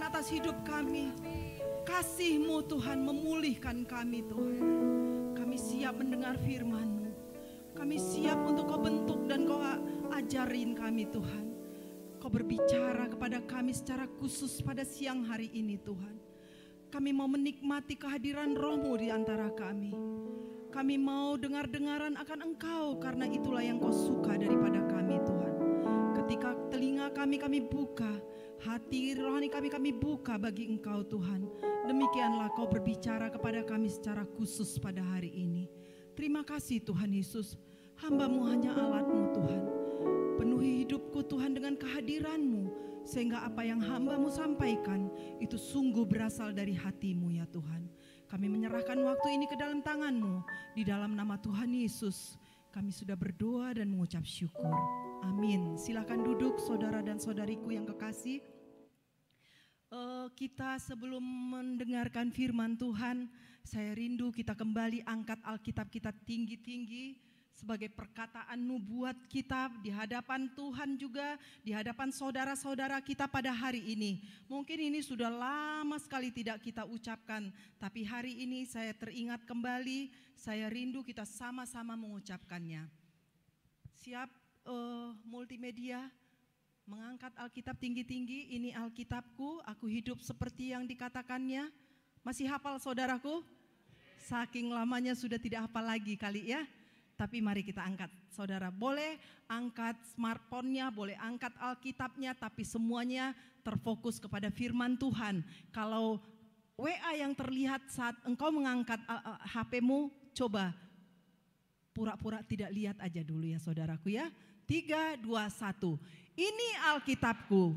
Tuhan atas hidup kami. Kasih-Mu Tuhan memulihkan kami Tuhan. Kami siap mendengar firman-Mu. Kami siap untuk Kau bentuk dan Kau ajarin kami Tuhan. Kau berbicara kepada kami secara khusus pada siang hari ini Tuhan. Kami mau menikmati kehadiran Roh-Mu di antara kami. Kami mau dengar-dengaran akan Engkau karena itulah yang Kau suka daripada kami Tuhan. Ketika telinga kami buka, hati rohani kami buka bagi Engkau Tuhan. Demikianlah Kau berbicara kepada kami secara khusus pada hari ini. Terima kasih Tuhan Yesus, hamba-Mu hanya alat-Mu Tuhan. Penuhi hidupku Tuhan dengan kehadiran-Mu, sehingga apa yang hamba-Mu sampaikan itu sungguh berasal dari hati-Mu ya Tuhan. Kami menyerahkan waktu ini ke dalam tangan-Mu, di dalam nama Tuhan Yesus kami sudah berdoa dan mengucap syukur. Amin. Silakan duduk saudara dan saudariku yang kekasih. Kita sebelum mendengarkan firman Tuhan, saya rindu kita kembali angkat Alkitab kita tinggi-tinggi sebagai perkataan nubuat kita di hadapan Tuhan juga, di hadapan saudara-saudara kita pada hari ini. Mungkin ini sudah lama sekali tidak kita ucapkan, tapi hari ini saya teringat kembali, saya rindu kita sama-sama mengucapkannya. Siap multimedia? Mengangkat Alkitab tinggi-tinggi, ini Alkitabku, aku hidup seperti yang dikatakannya. Masih hafal saudaraku? Saking lamanya sudah tidak hafal lagi kali ya. Tapi mari kita angkat saudara. Boleh angkat smartphone-nya, boleh angkat Alkitabnya, tapi semuanya terfokus kepada firman Tuhan. Kalau WA yang terlihat saat engkau mengangkat HP-mu, coba pura-pura tidak lihat aja dulu ya saudaraku ya. 3, 2, 1. Ini Alkitabku,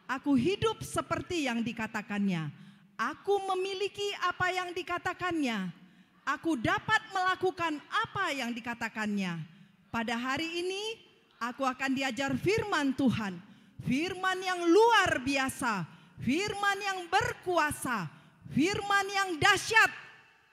aku hidup seperti yang dikatakannya. Aku memiliki apa yang dikatakannya. Aku dapat melakukan apa yang dikatakannya. Pada hari ini aku akan diajar firman Tuhan. Firman yang luar biasa. Firman yang berkuasa. Firman yang dahsyat.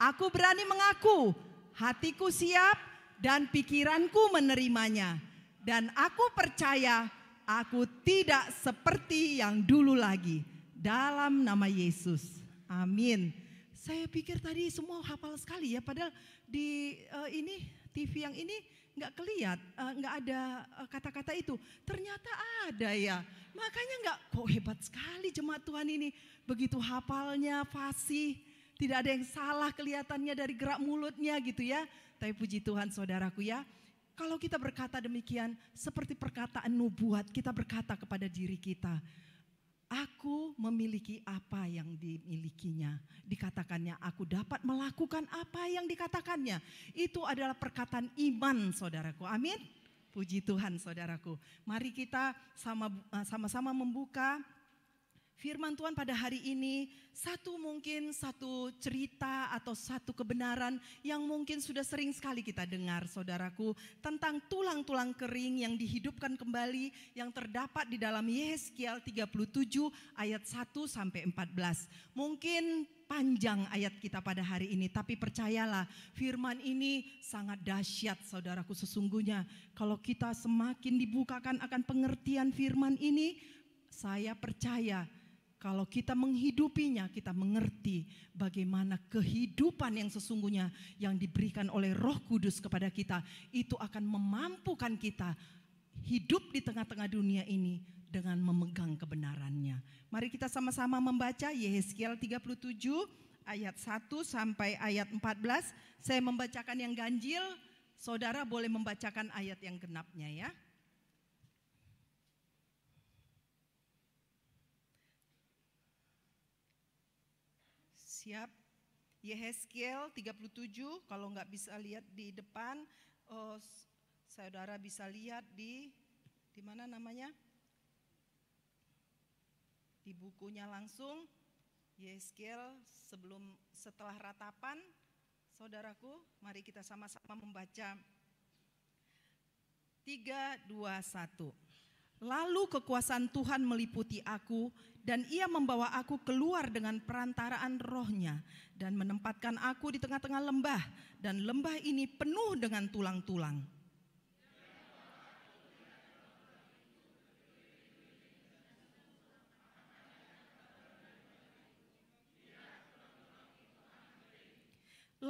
Aku berani mengaku, hatiku siap dan pikiranku menerimanya. Dan aku percaya aku tidak seperti yang dulu lagi. Dalam nama Yesus. Amin. Saya pikir tadi semua hafal sekali ya. Padahal di ini TV yang ini nggak kelihatan, nggak ada kata-kata itu. Ternyata ada ya. Makanya kok hebat sekali jemaat Tuhan ini. Begitu hafalnya, fasih. Tidak ada yang salah kelihatannya dari gerak mulutnya gitu ya. Tapi puji Tuhan saudaraku ya. Kalau kita berkata demikian, seperti perkataan nubuat, kita berkata kepada diri kita, aku memiliki apa yang dimilikinya. Dikatakannya, aku dapat melakukan apa yang dikatakannya. Itu adalah perkataan iman saudaraku, amin. Puji Tuhan saudaraku. Mari kita sama-sama membuka firman Tuhan pada hari ini. Mungkin satu cerita atau satu kebenaran yang mungkin sudah sering sekali kita dengar saudaraku. Tentang tulang-tulang kering yang dihidupkan kembali yang terdapat di dalam Yehezkiel 37 ayat 1 sampai 14. Mungkin panjang ayat kita pada hari ini, tapi percayalah firman ini sangat dahsyat saudaraku sesungguhnya. Kalau kita semakin dibukakan akan pengertian firman ini, saya percaya kalau kita menghidupinya, kita mengerti bagaimana kehidupan yang sesungguhnya yang diberikan oleh Roh Kudus kepada kita. Itu akan memampukan kita hidup di tengah-tengah dunia ini dengan memegang kebenarannya. Mari kita sama-sama membaca Yehezkiel 37 ayat 1 sampai ayat 14. Saya membacakan yang ganjil, saudara boleh membacakan ayat yang genapnya ya. Siap. Yehezkiel 37, kalau nggak bisa lihat di depan, saudara bisa lihat di mana namanya? Di bukunya langsung. Yehezkiel setelah ratapan, saudaraku, mari kita sama-sama membaca. 3, 2, 1. Lalu kekuasaan Tuhan meliputi aku dan ia membawa aku keluar dengan perantaraan rohnya dan menempatkan aku di tengah-tengah lembah dan lembah ini penuh dengan tulang-tulang.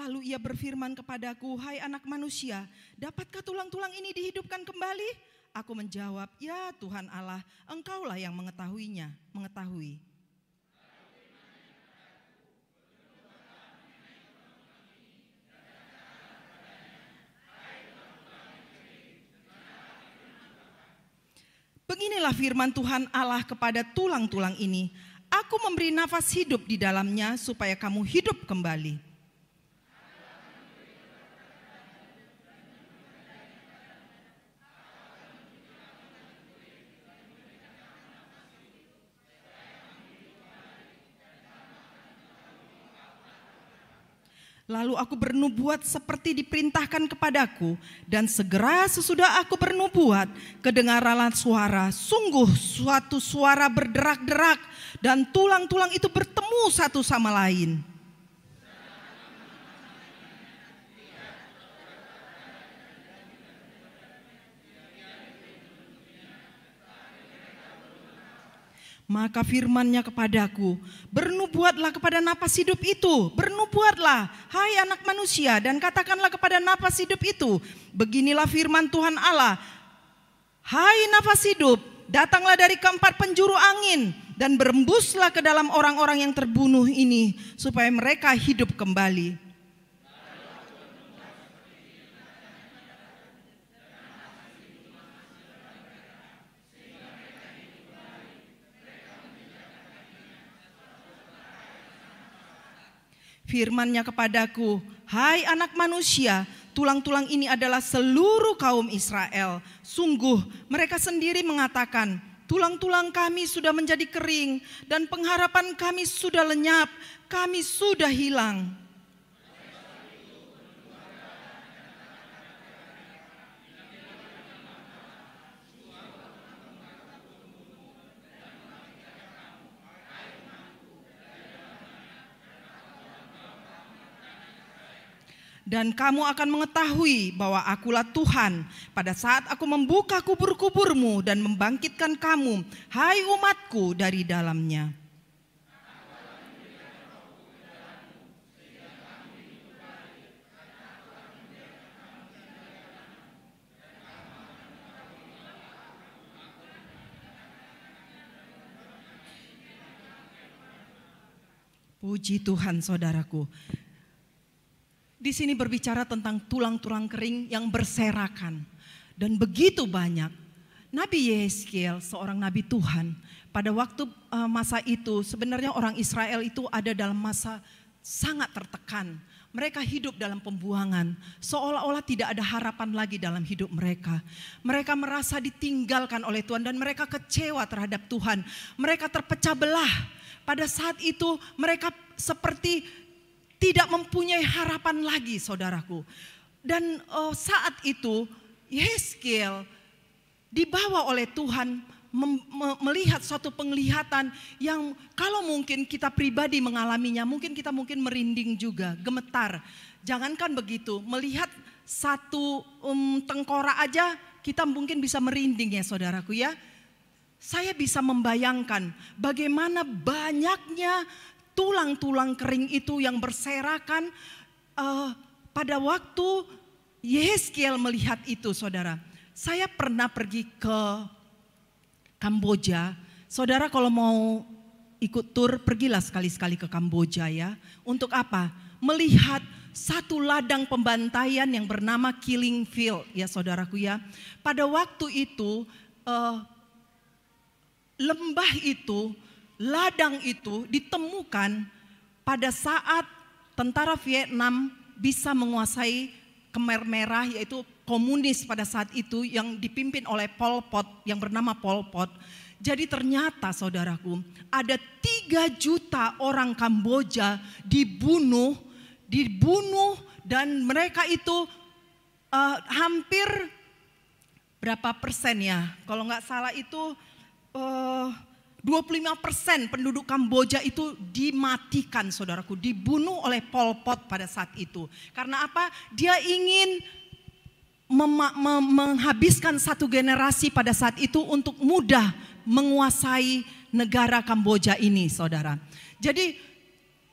Lalu ia berfirman kepadaku, hai anak manusia, dapatkah tulang-tulang ini dihidupkan kembali? Aku menjawab, ya Tuhan Allah, Engkaulah yang mengetahui. Beginilah firman Tuhan Allah kepada tulang-tulang ini. Aku memberi nafas hidup di dalamnya supaya kamu hidup kembali. Lalu aku bernubuat seperti diperintahkan kepadaku, dan segera sesudah aku bernubuat, kedengaranlah suara, sungguh suatu suara berderak-derak, dan tulang-tulang itu bertemu satu sama lain. Maka firman-Nya kepadaku, bernubuatlah kepada napas hidup itu, bernubuatlah, hai anak manusia, dan katakanlah kepada napas hidup itu, beginilah firman Tuhan Allah, hai napas hidup, datanglah dari keempat penjuru angin, dan berembuslah ke dalam orang-orang yang terbunuh ini, supaya mereka hidup kembali. Firman-Nya kepadaku, hai anak manusia, tulang-tulang ini adalah seluruh kaum Israel. Sungguh mereka sendiri mengatakan, tulang-tulang kami sudah menjadi kering dan pengharapan kami sudah lenyap, kami sudah hilang. Dan kamu akan mengetahui bahwa akulah Tuhan pada saat aku membuka kubur-kuburmu dan membangkitkan kamu, hai umatku, dari dalamnya. Puji Tuhan, saudaraku. Di sini berbicara tentang tulang-tulang kering yang berserakan. Dan begitu banyak. Nabi Yehezkiel, seorang nabi Tuhan, pada waktu masa itu sebenarnya orang Israel itu ada dalam masa sangat tertekan. Mereka hidup dalam pembuangan, seolah-olah tidak ada harapan lagi dalam hidup mereka. Mereka merasa ditinggalkan oleh Tuhan dan mereka kecewa terhadap Tuhan. Mereka terpecah belah. Pada saat itu mereka seperti tidak mempunyai harapan lagi, saudaraku. Dan saat itu Yehezkiel dibawa oleh Tuhan melihat suatu penglihatan yang kalau mungkin kita pribadi mengalaminya, mungkin kita merinding juga, gemetar. Jangankan begitu, melihat satu tengkorak aja kita mungkin bisa merinding ya saudaraku ya. Saya bisa membayangkan bagaimana banyaknya tulang-tulang kering itu yang berserakan pada waktu Yehezkiel melihat itu, saudara. Saya pernah pergi ke Kamboja. Saudara kalau mau ikut tur, pergilah sekali-sekali ke Kamboja ya. Untuk apa? Melihat satu ladang pembantaian yang bernama Killing Field ya saudaraku ya. Pada waktu itu lembah itu, ladang itu ditemukan pada saat tentara Vietnam bisa menguasai Khmer Merah, yaitu komunis pada saat itu yang dipimpin oleh Pol Pot yang bernama Pol Pot. Jadi ternyata saudaraku ada 3 juta orang Kamboja dibunuh dan mereka itu hampir berapa persen ya, kalau nggak salah itu 25% penduduk Kamboja itu dimatikan saudaraku, dibunuh oleh Pol Pot pada saat itu. Karena apa? Dia ingin menghabiskan satu generasi pada saat itu untuk mudah menguasai negara Kamboja ini saudara. Jadi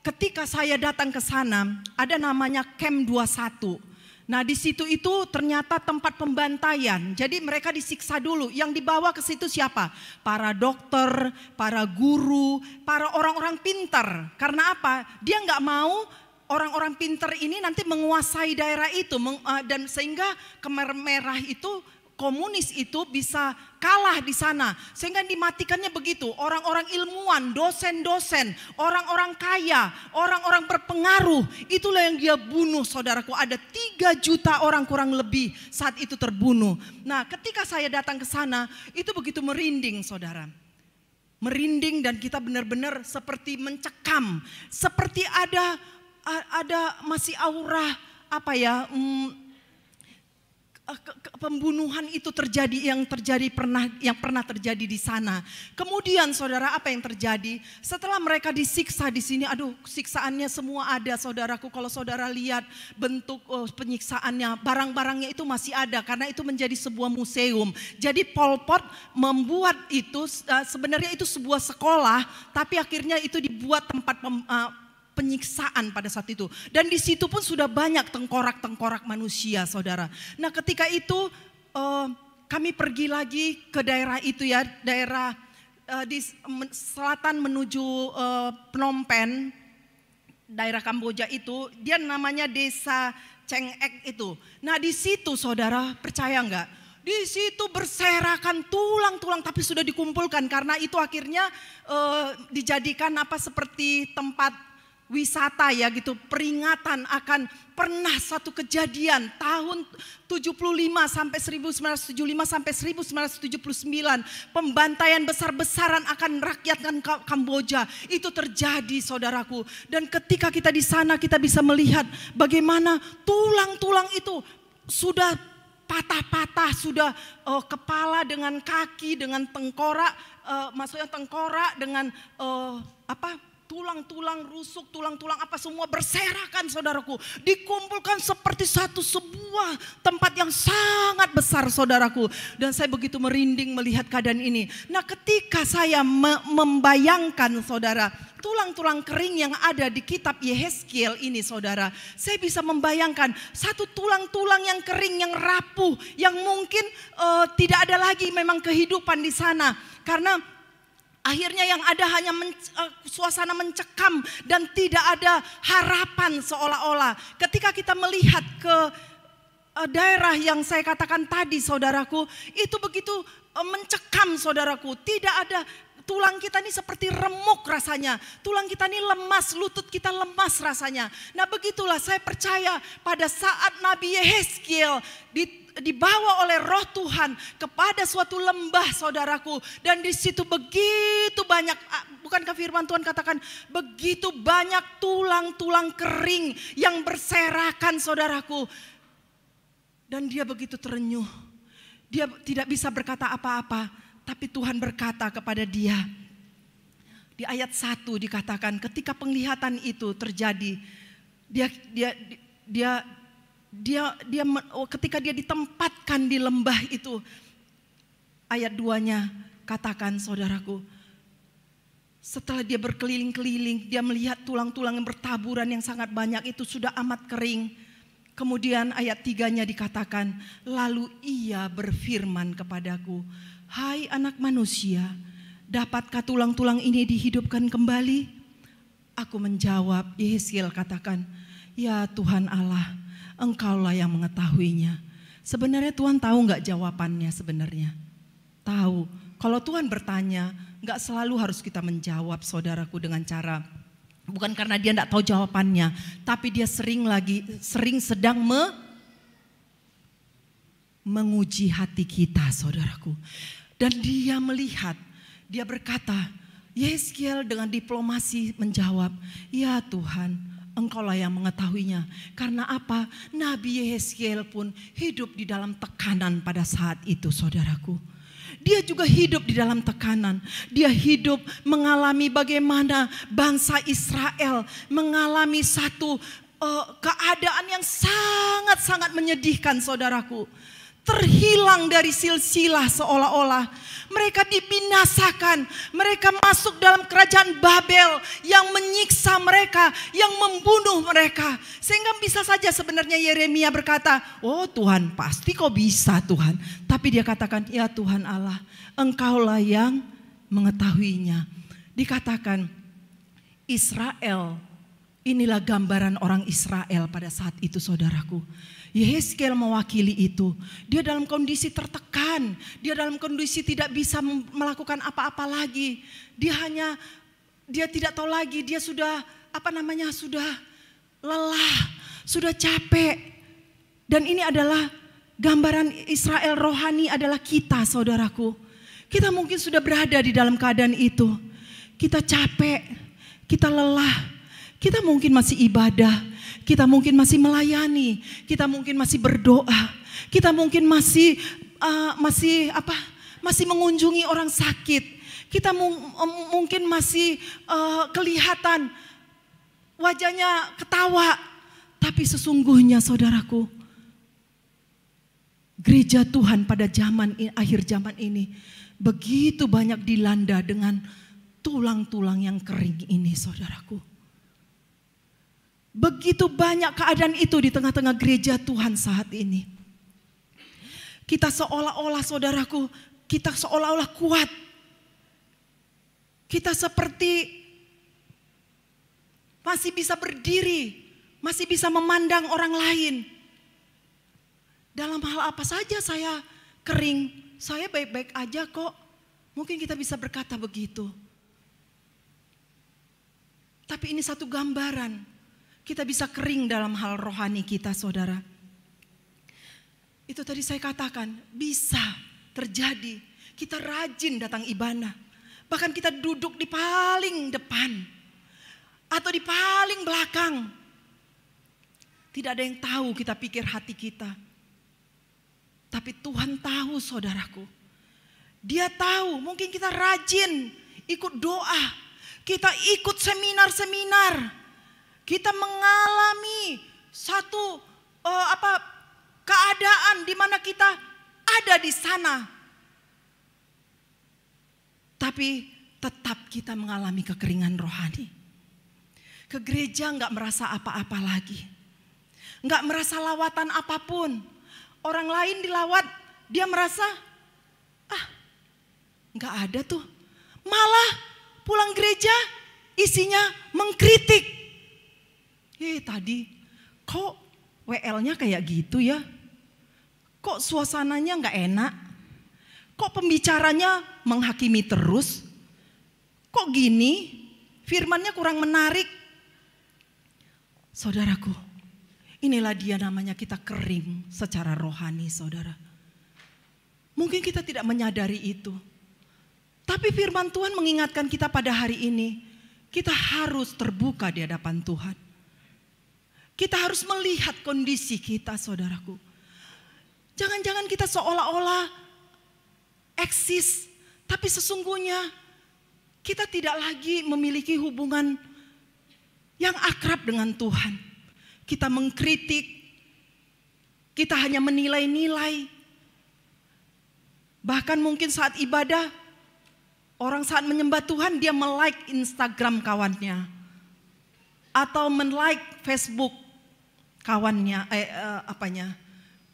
ketika saya datang ke sana, ada namanya Camp 21. Nah di situ itu ternyata tempat pembantaian. Jadi mereka disiksa dulu. Yang dibawa ke situ siapa? Para dokter, para guru, para orang-orang pintar. Karena apa? Dia nggak mau orang-orang pintar ini nanti menguasai daerah itu. Dan sehingga Khmer Merah itu, komunis itu bisa kalah di sana. Sehingga dimatikannya begitu. Orang-orang ilmuwan, dosen-dosen, orang-orang kaya, orang-orang berpengaruh. Itulah yang dia bunuh, saudaraku. Ada 3 juta orang kurang lebih saat itu terbunuh. Nah ketika saya datang ke sana, itu begitu merinding, saudara. Merinding, dan kita benar-benar seperti mencekam. Seperti ada masih aura pembunuhan itu terjadi, yang pernah terjadi di sana. Kemudian saudara, apa yang terjadi? Setelah mereka disiksa di sini, aduh siksaannya semua ada, saudaraku. Kalau saudara lihat bentuk penyiksaannya, barang-barangnya itu masih ada karena itu menjadi sebuah museum. Jadi Pol Pot membuat itu, sebenarnya itu sebuah sekolah, tapi akhirnya itu dibuat tempat penyiksaan pada saat itu. Dan di situ pun sudah banyak tengkorak-tengkorak manusia, saudara. Nah ketika itu kami pergi lagi ke daerah itu ya, daerah di selatan menuju Phnom Penh, daerah Kamboja itu, dia namanya desa Cheng Ek itu. Nah di situ saudara, percaya enggak? Di situ berserakan tulang-tulang, tapi sudah dikumpulkan karena itu akhirnya dijadikan seperti tempat wisata ya gitu, peringatan akan pernah satu kejadian tahun 75 sampai 1975 sampai 1979, pembantaian besar-besaran akan rakyat Kamboja itu terjadi, saudaraku. Dan ketika kita di sana kita bisa melihat bagaimana tulang-tulang itu sudah patah-patah, sudah kepala dengan kaki dengan tengkorak, maksudnya tengkorak dengan tulang-tulang rusuk, tulang-tulang semua berserakan, saudaraku. Dikumpulkan seperti sebuah tempat yang sangat besar, saudaraku. Dan saya begitu merinding melihat keadaan ini. Nah ketika saya membayangkan, saudara, tulang-tulang kering yang ada di kitab Yehezkiel ini, saudara, saya bisa membayangkan satu tulang-tulang yang kering, yang rapuh, yang mungkin tidak ada lagi memang kehidupan di sana. Karena akhirnya yang ada hanya suasana mencekam dan tidak ada harapan seolah-olah. Ketika kita melihat ke daerah yang saya katakan tadi, saudaraku, itu begitu mencekam, saudaraku. Tidak ada, tulang kita ini seperti remuk rasanya. Tulang kita ini lemas, lutut kita lemas rasanya. Nah begitulah saya percaya pada saat Nabi Yehezkiel dibawa oleh Roh Tuhan kepada suatu lembah, saudaraku, dan di situ begitu banyak, bukankah firman Tuhan katakan begitu banyak tulang-tulang kering yang berserakan, saudaraku. Dan dia begitu terenyuh, dia tidak bisa berkata apa-apa, tapi Tuhan berkata kepada dia. Di ayat 1 dikatakan ketika penglihatan itu terjadi, ketika dia ditempatkan di lembah itu, ayat 2-nya katakan, saudaraku, setelah dia berkeliling-keliling, dia melihat tulang-tulang yang bertaburan yang sangat banyak itu sudah amat kering. Kemudian ayat 3-nya dikatakan, lalu ia berfirman kepadaku, hai anak manusia, dapatkah tulang-tulang ini dihidupkan kembali? Aku menjawab, Yehezkiel katakan, ya Tuhan Allah, Engkaulah yang mengetahuinya. Sebenarnya Tuhan tahu nggak jawabannya sebenarnya? Tahu. Kalau Tuhan bertanya, nggak selalu harus kita menjawab, saudaraku, dengan cara, bukan karena dia nggak tahu jawabannya, tapi dia sering sedang menguji hati kita, saudaraku. Dan dia melihat, dia berkata, Yehezkiel dengan diplomasi menjawab, ya Tuhan, Engkaulah yang mengetahuinya. Karena apa? Nabi Yehezkiel pun hidup di dalam tekanan pada saat itu, saudaraku. Dia juga hidup di dalam tekanan. Dia hidup mengalami bagaimana bangsa Israel mengalami satu keadaan yang sangat-sangat menyedihkan, saudaraku. terhilang dari silsilah seolah-olah. Mereka dibinasakan, mereka masuk dalam kerajaan Babel yang menyiksa mereka, yang membunuh mereka. Sehingga bisa saja sebenarnya Yeremia berkata, oh Tuhan pasti kau bisa Tuhan. Tapi dia katakan, ya Tuhan Allah, Engkaulah yang mengetahuinya. Dikatakan Israel, inilah gambaran orang Israel pada saat itu saudaraku. Yehezkiel mewakili itu. Dia dalam kondisi tertekan. Dia dalam kondisi tidak bisa melakukan apa-apa lagi. Dia tidak tahu lagi. Dia sudah sudah lelah, sudah capek. Dan ini adalah gambaran Israel rohani adalah kita saudaraku. Kita mungkin sudah berada di dalam keadaan itu. Kita capek, kita lelah. Kita mungkin masih ibadah. Kita mungkin masih melayani, kita mungkin masih berdoa, kita mungkin masih mengunjungi orang sakit, kita mungkin masih kelihatan wajahnya ketawa, tapi sesungguhnya saudaraku, gereja Tuhan pada akhir zaman ini begitu banyak dilanda dengan tulang-tulang yang kering ini saudaraku. Begitu banyak keadaan itu di tengah-tengah gereja Tuhan saat ini. Kita seolah-olah saudaraku, kita seolah-olah kuat. Kita seperti masih bisa berdiri, masih bisa memandang orang lain. Dalam hal apa saja saya kering, saya baik-baik aja kok. Mungkin kita bisa berkata begitu. Tapi ini satu gambaran. Kita bisa kering dalam hal rohani kita saudara. Itu tadi saya katakan bisa terjadi. Kita rajin datang ibadah. Bahkan kita duduk di paling depan. Atau di paling belakang. Tidak ada yang tahu kita pikir hati kita. Tapi Tuhan tahu saudaraku. Dia tahu mungkin kita rajin ikut doa. Kita ikut seminar-seminar. Kita mengalami satu keadaan di mana kita ada di sana. Tapi tetap kita mengalami kekeringan rohani. Ke gereja nggak merasa apa-apa lagi. Nggak merasa lawatan apapun. Orang lain dilawat, dia merasa, nggak ada tuh. Malah pulang gereja isinya mengkritik. Tadi kok WL-nya kayak gitu ya? Kok suasananya nggak enak? Kok pembicaranya menghakimi terus? Kok gini? Firmannya kurang menarik. Saudaraku, inilah dia namanya kita kering secara rohani saudara. Mungkin kita tidak menyadari itu. Tapi firman Tuhan mengingatkan kita pada hari ini. Kita harus terbuka di hadapan Tuhan. Kita harus melihat kondisi kita saudaraku. Jangan-jangan kita seolah-olah eksis. Tapi sesungguhnya kita tidak lagi memiliki hubungan yang akrab dengan Tuhan. Kita mengkritik. Kita hanya menilai-nilai. Bahkan mungkin saat ibadah. Orang saat menyembah Tuhan dia melike Instagram kawannya. Atau men-like Facebook kawannya,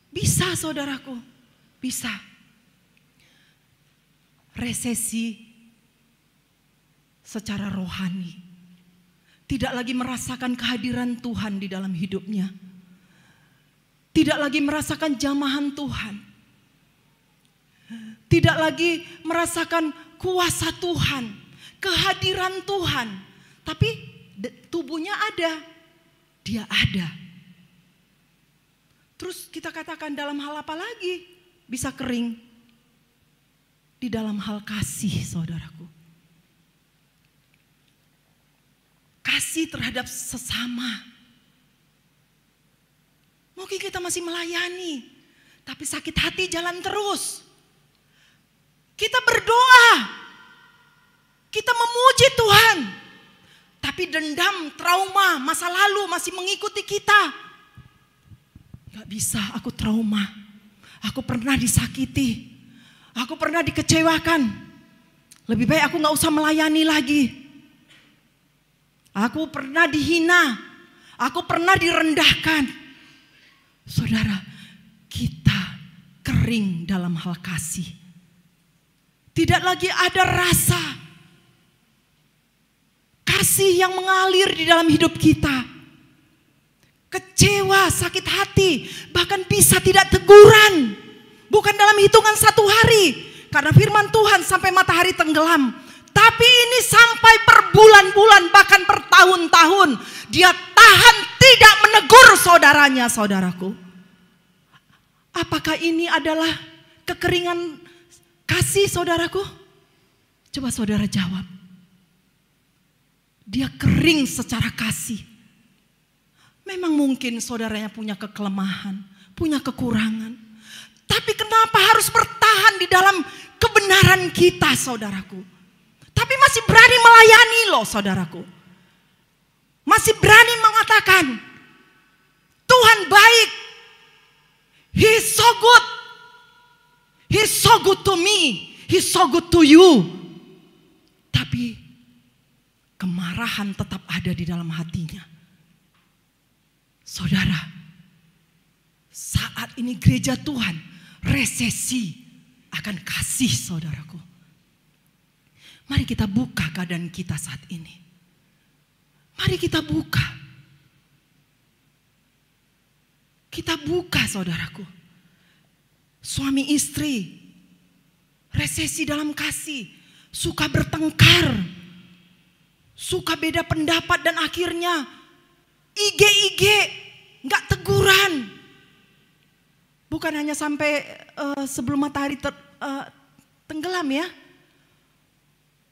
Bisa saudaraku, bisa. Resesi secara rohani. Tidak lagi merasakan kehadiran Tuhan di dalam hidupnya. Tidak lagi merasakan jamahan Tuhan. Tidak lagi merasakan kuasa Tuhan, kehadiran Tuhan. Tapi tubuhnya ada, dia ada. Terus kita katakan dalam hal apa lagi bisa kering? Di dalam hal kasih saudaraku. Kasih terhadap sesama. Mungkin kita masih melayani, tapi sakit hati jalan terus. Kita berdoa, kita memuji Tuhan. Tapi dendam, trauma, masa lalu masih mengikuti kita. Gak bisa, aku trauma. Aku pernah disakiti. Aku pernah dikecewakan. Lebih baik aku gak usah melayani lagi. Aku pernah dihina. Aku pernah direndahkan. Saudara, kita kering dalam hal kasih. Tidak lagi ada rasa kasih yang mengalir di dalam hidup kita. Kecewa, sakit hati, bahkan bisa tidak teguran. Bukan dalam hitungan 1 hari. Karena firman Tuhan sampai matahari tenggelam. Tapi ini sampai berbulan-bulan, bahkan bertahun-tahun. Dia tahan tidak menegur saudaranya, saudaraku. Apakah ini adalah kekeringan kasih, saudaraku? Coba saudara jawab. Dia kering secara kasih. Memang mungkin saudaranya punya kekelemahan, punya kekurangan. Tapi kenapa harus bertahan di dalam kebenaran kita, saudaraku? Tapi masih berani melayani loh, saudaraku. Masih berani mengatakan, Tuhan baik. He's so good. He's so good to me. He's so good to you. Tapi kemarahan tetap ada di dalam hatinya. Saudara, saat ini gereja Tuhan resesi akan kasih, saudaraku. Mari kita buka keadaan kita saat ini. Mari kita buka. Kita buka, saudaraku. Suami istri resesi dalam kasih, suka bertengkar, suka beda pendapat, dan akhirnya IG nggak teguran. Bukan hanya sampai sebelum matahari tenggelam ya.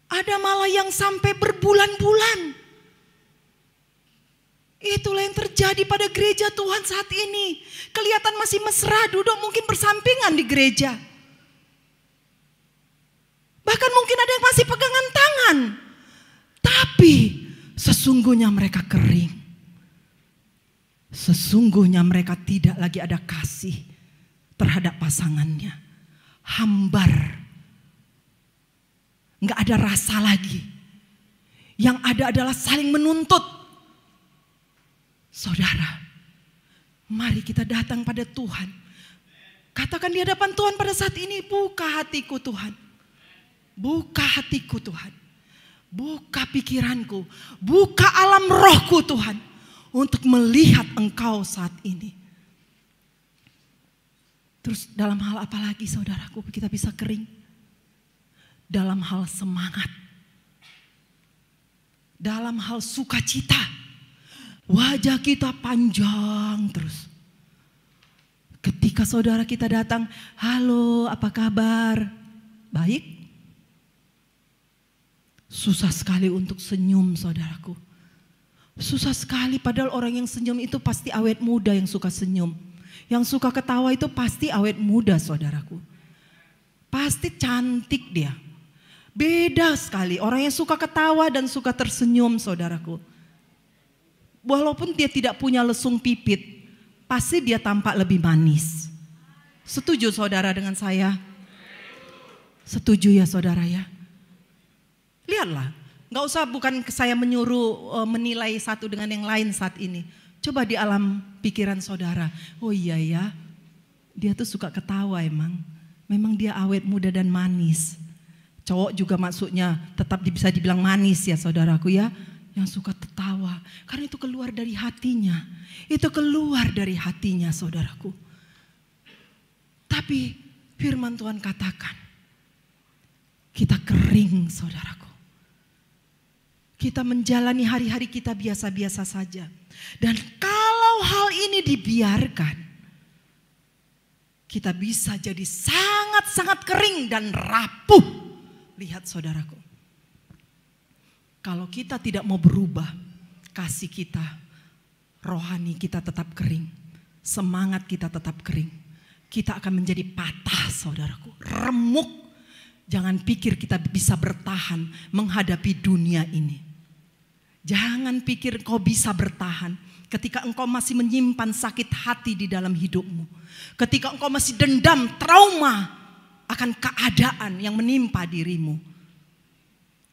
Ada malah yang sampai berbulan-bulan. Itulah yang terjadi pada gereja Tuhan saat ini. Kelihatan masih mesra, duduk mungkin bersampingan di gereja. Bahkan mungkin ada yang masih pegangan tangan. Tapi sesungguhnya mereka kering. Sesungguhnya mereka tidak lagi ada kasih terhadap pasangannya. Hambar. Nggak ada rasa lagi. Yang ada adalah saling menuntut. Saudara, mari kita datang pada Tuhan. Katakan di hadapan Tuhan pada saat ini, buka hatiku Tuhan. Buka hatiku Tuhan. Buka pikiranku. Buka alam rohku Tuhan. Untuk melihat Engkau saat ini. Terus dalam hal apa lagi saudaraku kita bisa kering? Dalam hal semangat. Dalam hal sukacita. Wajah kita panjang terus. Ketika saudara kita datang, halo apa kabar? Baik? Susah sekali untuk senyum saudaraku. Susah sekali, padahal orang yang senyum itu pasti awet muda yang suka senyum. Yang suka ketawa itu pasti awet muda saudaraku. Pasti cantik dia. Beda sekali orang yang suka ketawa dan suka tersenyum saudaraku. Walaupun dia tidak punya lesung pipit, pasti dia tampak lebih manis. Setuju saudara dengan saya? Setuju ya saudara ya? Lihatlah, gak usah bukan saya menyuruh menilai satu dengan yang lain saat ini. Coba di alam pikiran saudara, oh iya ya, dia tuh suka ketawa emang. Memang dia awet muda dan manis. Cowok juga maksudnya tetap bisa dibilang manis ya saudaraku ya. Yang suka tertawa, karena itu keluar dari hatinya. Itu keluar dari hatinya saudaraku. Tapi firman Tuhan katakan, kita kering saudaraku. Kita menjalani hari-hari kita biasa-biasa saja. Dan kalau hal ini dibiarkan, kita bisa jadi sangat-sangat kering dan rapuh. Lihat saudaraku. Kalau kita tidak mau berubah, kasih kita, rohani kita tetap kering. Semangat kita tetap kering. Kita akan menjadi patah saudaraku, remuk. Jangan pikir kita bisa bertahan menghadapi dunia ini. Jangan pikir kau bisa bertahan ketika engkau masih menyimpan sakit hati di dalam hidupmu. Ketika engkau masih dendam, trauma akan keadaan yang menimpa dirimu.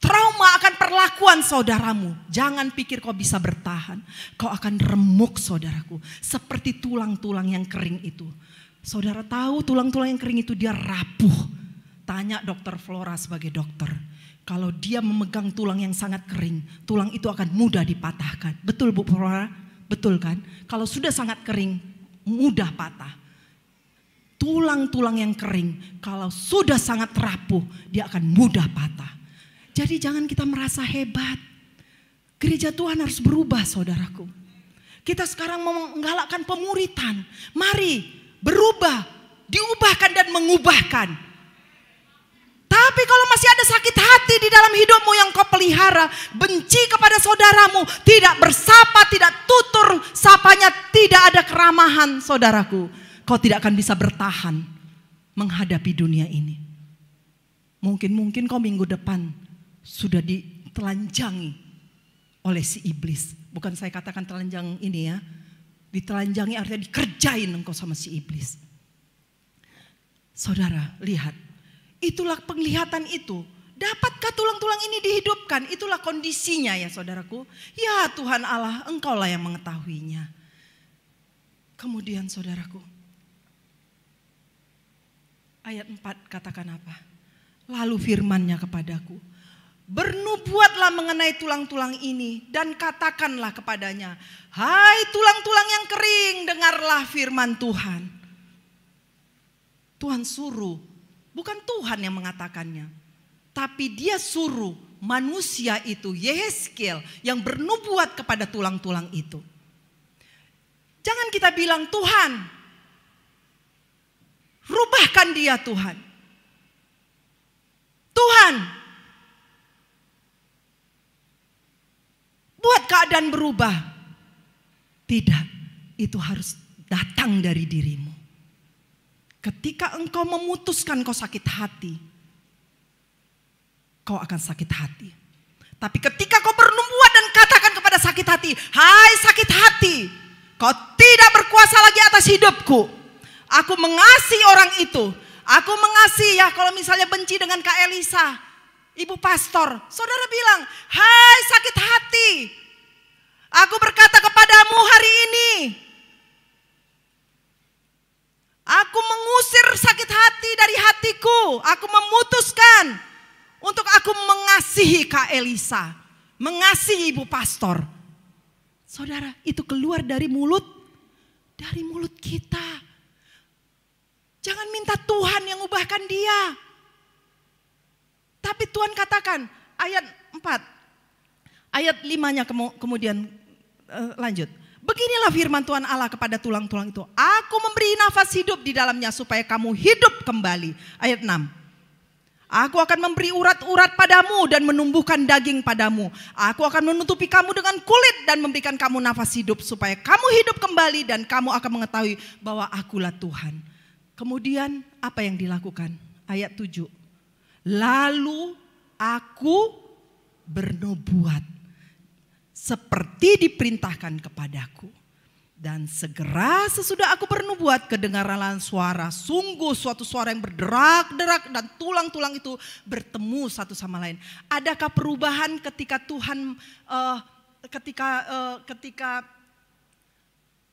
Trauma akan perlakuan saudaramu. Jangan pikir kau bisa bertahan. Kau akan remuk, saudaraku. Seperti tulang-tulang yang kering itu. Saudara tahu tulang-tulang yang kering itu dia rapuh. Tanya dokter Flora sebagai dokter. Kalau dia memegang tulang yang sangat kering, tulang itu akan mudah dipatahkan. Betul Bu Flora? Betul kan? Kalau sudah sangat kering, mudah patah. Tulang-tulang yang kering, kalau sudah sangat rapuh, dia akan mudah patah. Jadi jangan kita merasa hebat. Gereja Tuhan harus berubah, saudaraku. Kita sekarang mau menggalakkan pemuritan. Mari berubah, diubahkan dan mengubahkan. Tapi kalau masih ada sakit hati di dalam hidupmu yang kau pelihara, benci kepada saudaramu, tidak bersapa, tidak tutur sapanya, tidak ada keramahan, saudaraku, kau tidak akan bisa bertahan menghadapi dunia ini. Mungkin kau minggu depan sudah ditelanjangi oleh si iblis. Bukan saya katakan telanjang ini ya, ditelanjangi artinya dikerjain engkau sama si iblis. Saudara, lihat. Itulah penglihatan itu. Dapatkah tulang-tulang ini dihidupkan? Itulah kondisinya ya saudaraku. Ya Tuhan Allah, engkaulah yang mengetahuinya. Kemudian saudaraku. Ayat 4 katakan apa? Lalu firman-Nya kepadaku. Bernubuatlah mengenai tulang-tulang ini dan katakanlah kepadanya. Hai tulang-tulang yang kering, dengarlah firman Tuhan. Tuhan suruh. Bukan Tuhan yang mengatakannya. Tapi dia suruh manusia itu, Yehezkiel, yang bernubuat kepada tulang-tulang itu. Jangan kita bilang, Tuhan, rubahkan dia Tuhan. Tuhan, buat keadaan berubah. Tidak, itu harus datang dari dirimu. Ketika engkau memutuskan kau sakit hati, kau akan sakit hati. Tapi ketika kau bernubuat dan katakan kepada sakit hati, hai sakit hati, kau tidak berkuasa lagi atas hidupku. Aku mengasihi orang itu. Aku mengasihi ya kalau misalnya benci dengan Kak Elisa, ibu pastor. Saudara bilang, hai sakit hati, aku berkata kepadamu hari ini. Aku mengusir sakit hati dari hatiku. Aku memutuskan untuk aku mengasihi Kak Elisa, mengasihi ibu pastor. Saudara, itu keluar dari mulut kita. Jangan minta Tuhan yang ubahkan dia. Tapi Tuhan katakan, ayat 4, ayat 5-nya kemudian lanjut. Beginilah firman Tuhan Allah kepada tulang-tulang itu. Aku memberi nafas hidup di dalamnya supaya kamu hidup kembali. Ayat 6. Aku akan memberi urat-urat padamu dan menumbuhkan daging padamu. Aku akan menutupi kamu dengan kulit dan memberikan kamu nafas hidup supaya kamu hidup kembali dan kamu akan mengetahui bahwa akulah Tuhan. Kemudian apa yang dilakukan? Ayat 7. Lalu aku bernubuat seperti diperintahkan kepadaku. Dan segera sesudah aku bernubuat, kedengaranlah suara, sungguh suatu suara yang berderak-derak dan tulang-tulang itu bertemu satu sama lain. Adakah perubahan ketika Tuhan,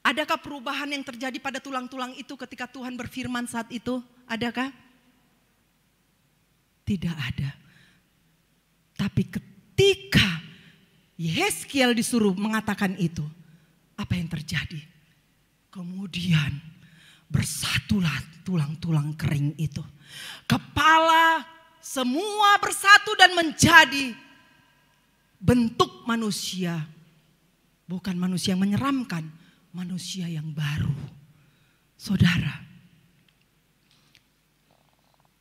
adakah perubahan yang terjadi pada tulang-tulang itu ketika Tuhan berfirman saat itu? Adakah? Tidak ada. Tapi ketika Yehezkiel disuruh mengatakan itu, apa yang terjadi? Kemudian bersatulah tulang-tulang kering itu. Kepala semua bersatu dan menjadi bentuk manusia. Bukan manusia yang menyeramkan, manusia yang baru. Saudara,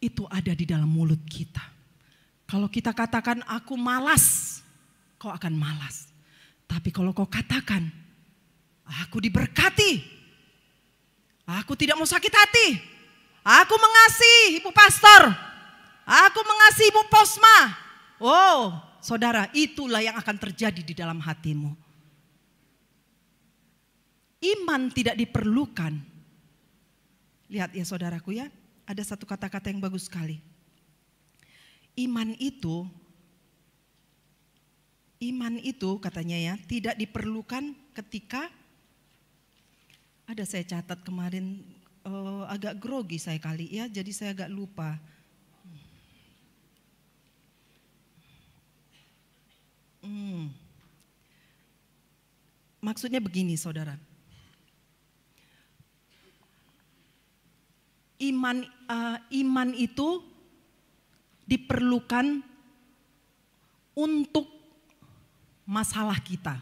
itu ada di dalam mulut kita. Kalau kita katakan aku malas, kau akan malas. Tapi kalau kau katakan, aku diberkati, aku tidak mau sakit hati, aku mengasihi ibu pastor, aku mengasihi ibu posma. Oh, saudara, itulah yang akan terjadi di dalam hatimu. Iman tidak diperlukan. Lihat ya saudaraku ya, ada satu kata-kata yang bagus sekali. Iman itu katanya ya, tidak diperlukan ketika, ada saya catat kemarin, agak grogi saya kali ya, jadi saya agak lupa. Maksudnya begini saudara. Iman itu diperlukan untuk masalah kita.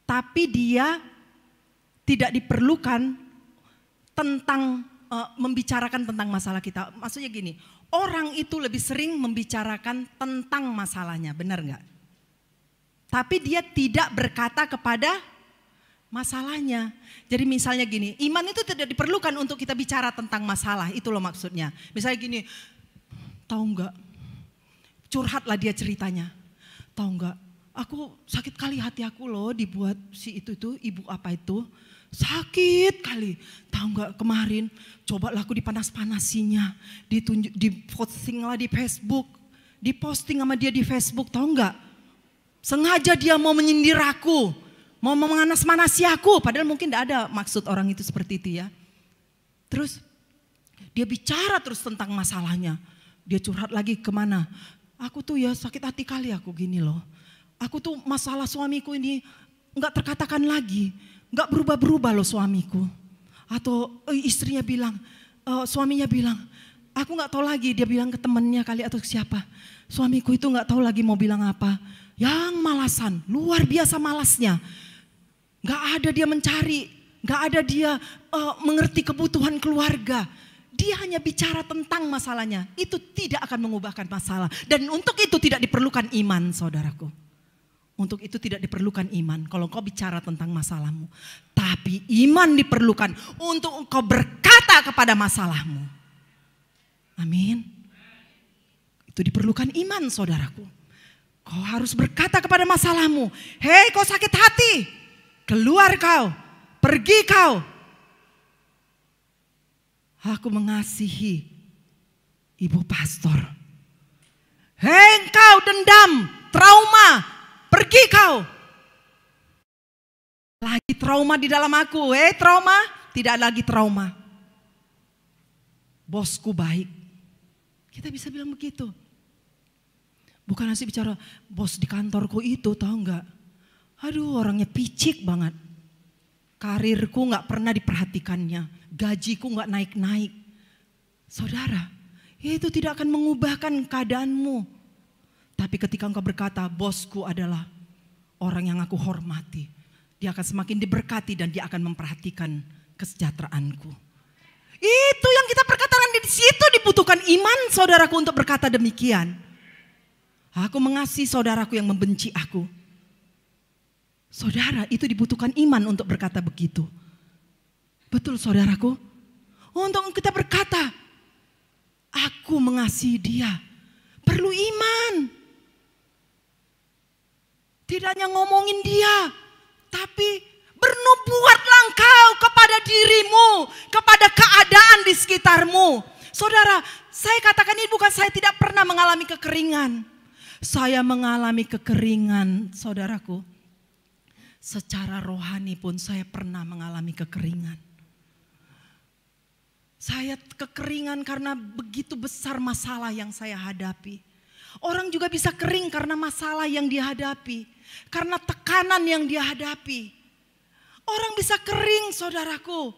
Tapi dia tidak diperlukan tentang membicarakan tentang masalah kita. Maksudnya gini, orang itu lebih sering membicarakan tentang masalahnya, benar nggak? Tapi dia tidak berkata kepada masalahnya. Jadi misalnya gini, iman itu tidak diperlukan untuk kita bicara tentang masalah, itu loh maksudnya. Misalnya gini, tahu nggak? Curhatlah dia ceritanya. Tahu nggak? Aku sakit kali hati aku loh dibuat si itu ibu apa itu. Sakit kali. Tahu nggak kemarin cobalah aku dipanas-panasinya. Di-posting lah di Facebook. Di-posting sama dia di Facebook, tahu nggak? Sengaja dia mau menyindir aku. Mau memanas-manasi aku. Padahal mungkin tidak ada maksud orang itu seperti itu ya. Terus dia bicara terus tentang masalahnya. Dia curhat lagi kemana? Aku tuh ya sakit hati kali aku gini loh. Aku tuh masalah suamiku ini gak terkatakan lagi. Gak berubah-berubah loh suamiku. Atau istrinya bilang, suaminya bilang, aku gak tahu lagi. Dia bilang ke temannya kali atau siapa. Suamiku itu gak tahu lagi mau bilang apa. Yang malasan, luar biasa malasnya. Gak ada dia mencari, gak ada dia mengerti kebutuhan keluarga. Dia hanya bicara tentang masalahnya. Itu tidak akan mengubahkan masalah. Dan untuk itu tidak diperlukan iman, saudaraku. Untuk itu tidak diperlukan iman kalau engkau bicara tentang masalahmu. Tapi iman diperlukan untuk engkau berkata kepada masalahmu. Amin. Itu diperlukan iman, saudaraku. Kau harus berkata kepada masalahmu, hei kau sakit hati, keluar kau, pergi kau. Aku mengasihi ibu pastor. Hei engkau dendam, trauma, pergi kau. Lagi trauma di dalam aku, hei trauma, tidak lagi trauma. Bosku baik. Kita bisa bilang begitu. Bukan asli bicara bos di kantorku itu, tahu nggak? Aduh orangnya picik banget. Karirku nggak pernah diperhatikannya. Gajiku nggak naik-naik. Saudara, itu tidak akan mengubahkan keadaanmu. Tapi ketika engkau berkata, bosku adalah orang yang aku hormati. Dia akan semakin diberkati dan dia akan memperhatikan kesejahteraanku. Itu yang kita perkatakan, di situ dibutuhkan iman saudaraku untuk berkata demikian. Aku mengasihi saudaraku yang membenci aku. Saudara, itu dibutuhkan iman untuk berkata begitu. Betul saudaraku? Untuk kita berkata, aku mengasihi dia. Perlu iman. Tidak hanya ngomongin dia, tapi bernubuatlah engkau kepada dirimu, kepada keadaan di sekitarmu. Saudara, saya katakan ini bukan saya tidak pernah mengalami kekeringan. Saya mengalami kekeringan, saudaraku. Secara rohani pun saya pernah mengalami kekeringan. Saya kekeringan karena begitu besar masalah yang saya hadapi. Orang juga bisa kering karena masalah yang dihadapi. Karena tekanan yang dia hadapi. Orang bisa kering, saudaraku.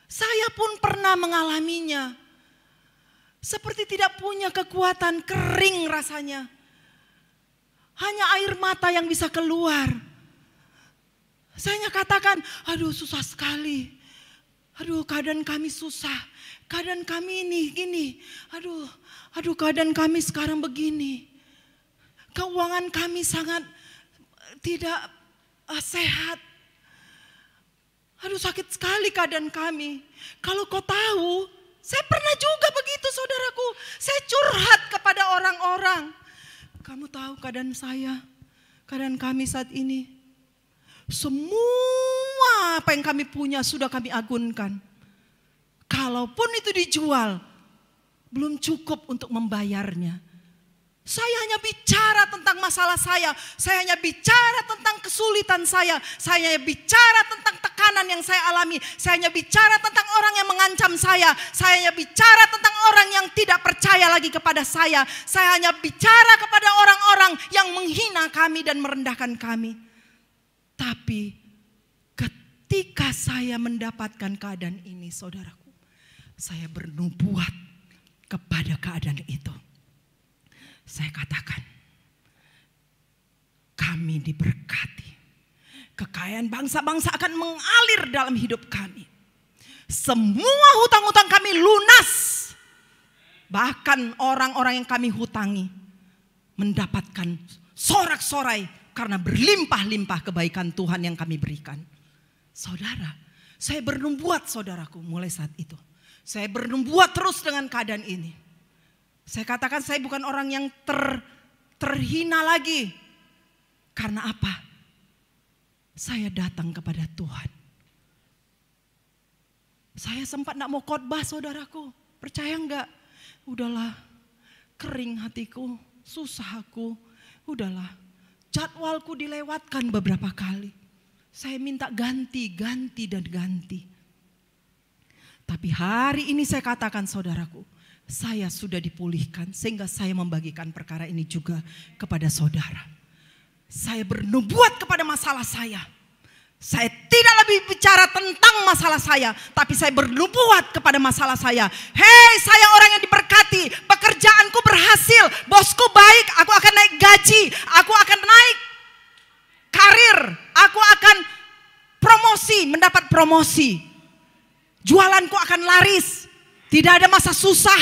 Saya pun pernah mengalaminya. Seperti tidak punya kekuatan, kering rasanya. Hanya air mata yang bisa keluar. Saya katakan, aduh susah sekali. Aduh keadaan kami susah. Keadaan kami ini gini. Aduh keadaan kami sekarang begini. Keuangan kami sangat tidak sehat. Aduh sakit sekali keadaan kami. Kalau kau tahu, saya pernah juga begitu saudaraku. Saya curhat kepada orang-orang. Kamu tahu keadaan saya, keadaan kami saat ini. Semua apa yang kami punya sudah kami agunkan. Kalaupun itu dijual, belum cukup untuk membayarnya. Saya hanya bicara tentang masalah saya hanya bicara tentang kesulitan saya hanya bicara tentang tekanan yang saya alami, saya hanya bicara tentang orang yang mengancam saya hanya bicara tentang orang yang tidak percaya lagi kepada saya hanya bicara kepada orang-orang yang menghina kami dan merendahkan kami. Tapi ketika saya mendapatkan keadaan ini, saudaraku, saya bernubuat kepada keadaan itu. Saya katakan, kami diberkati. Kekayaan bangsa-bangsa akan mengalir dalam hidup kami. Semua hutang-hutang kami lunas. Bahkan orang-orang yang kami hutangi mendapatkan sorak-sorai karena berlimpah-limpah kebaikan Tuhan yang kami berikan. Saudara, saya bernubuat, saudaraku, mulai saat itu. Saya bernubuat terus dengan keadaan ini. Saya katakan saya bukan orang yang terhina lagi. Karena apa? Saya datang kepada Tuhan. Saya sempat gak mau khotbah, saudaraku. Percaya gak? Udahlah, kering hatiku, susah aku. Udahlah, jadwalku dilewatkan beberapa kali. Saya minta ganti. Tapi hari ini saya katakan, saudaraku, saya sudah dipulihkan sehingga saya membagikan perkara ini juga kepada saudara. Saya bernubuat kepada masalah saya. Saya tidak lebih bicara tentang masalah saya, tapi saya bernubuat kepada masalah saya. Hei, saya orang yang diberkati, pekerjaanku berhasil, bosku baik, aku akan naik gaji, aku akan naik karir, aku akan mendapat promosi. Jualanku akan laris. Tidak ada masa susah.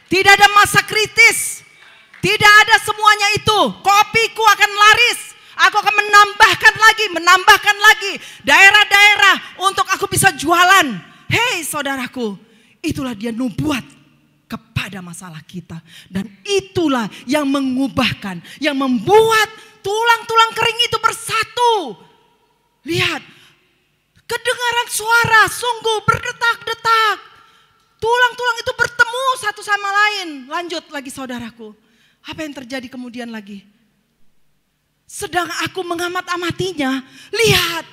Tidak ada masa kritis. Tidak ada semuanya itu. Kopiku akan laris. Aku akan menambahkan lagi. Daerah-daerah untuk aku bisa jualan. Hei saudaraku. Itulah dia nubuat kepada masalah kita. Dan itulah yang mengubahkan. Yang membuat tulang-tulang kering itu bersatu. Lihat. Kedengaran suara sungguh berdetak-detak. Tulang-tulang itu bertemu satu sama lain. Lanjut lagi saudaraku. Apa yang terjadi kemudian lagi? Sedang aku mengamat-amatinya. Lihat.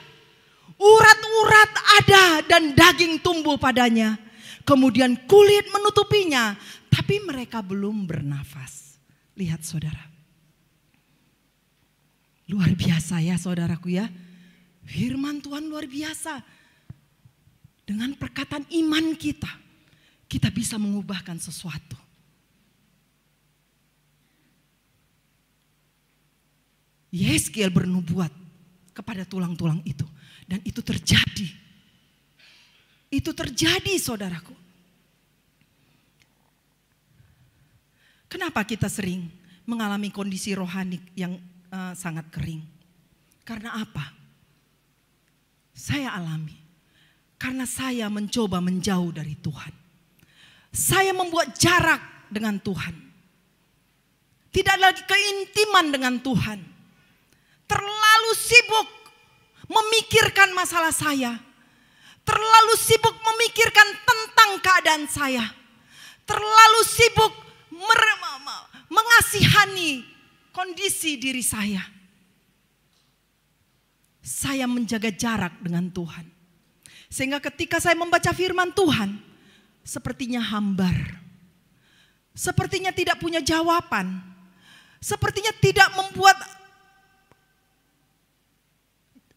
Urat-urat ada dan daging tumbuh padanya. Kemudian kulit menutupinya. Tapi mereka belum bernafas. Lihat saudara. Luar biasa ya saudaraku ya. Firman Tuhan luar biasa. Dengan perkataan iman kita. Kita bisa mengubahkan sesuatu. Yeskiel bernubuat kepada tulang-tulang itu. Dan itu terjadi. Itu terjadi saudaraku. Kenapa kita sering mengalami kondisi rohani yang sangat kering? Karena apa? Saya alami. Karena saya mencoba menjauh dari Tuhan. Saya membuat jarak dengan Tuhan. Tidak lagi keintiman dengan Tuhan. Terlalu sibuk memikirkan masalah saya. Terlalu sibuk memikirkan tentang keadaan saya. Terlalu sibuk mengasihani kondisi diri saya. Saya menjaga jarak dengan Tuhan. Sehingga ketika saya membaca firman Tuhan, sepertinya hambar. Sepertinya tidak punya jawaban. Sepertinya tidak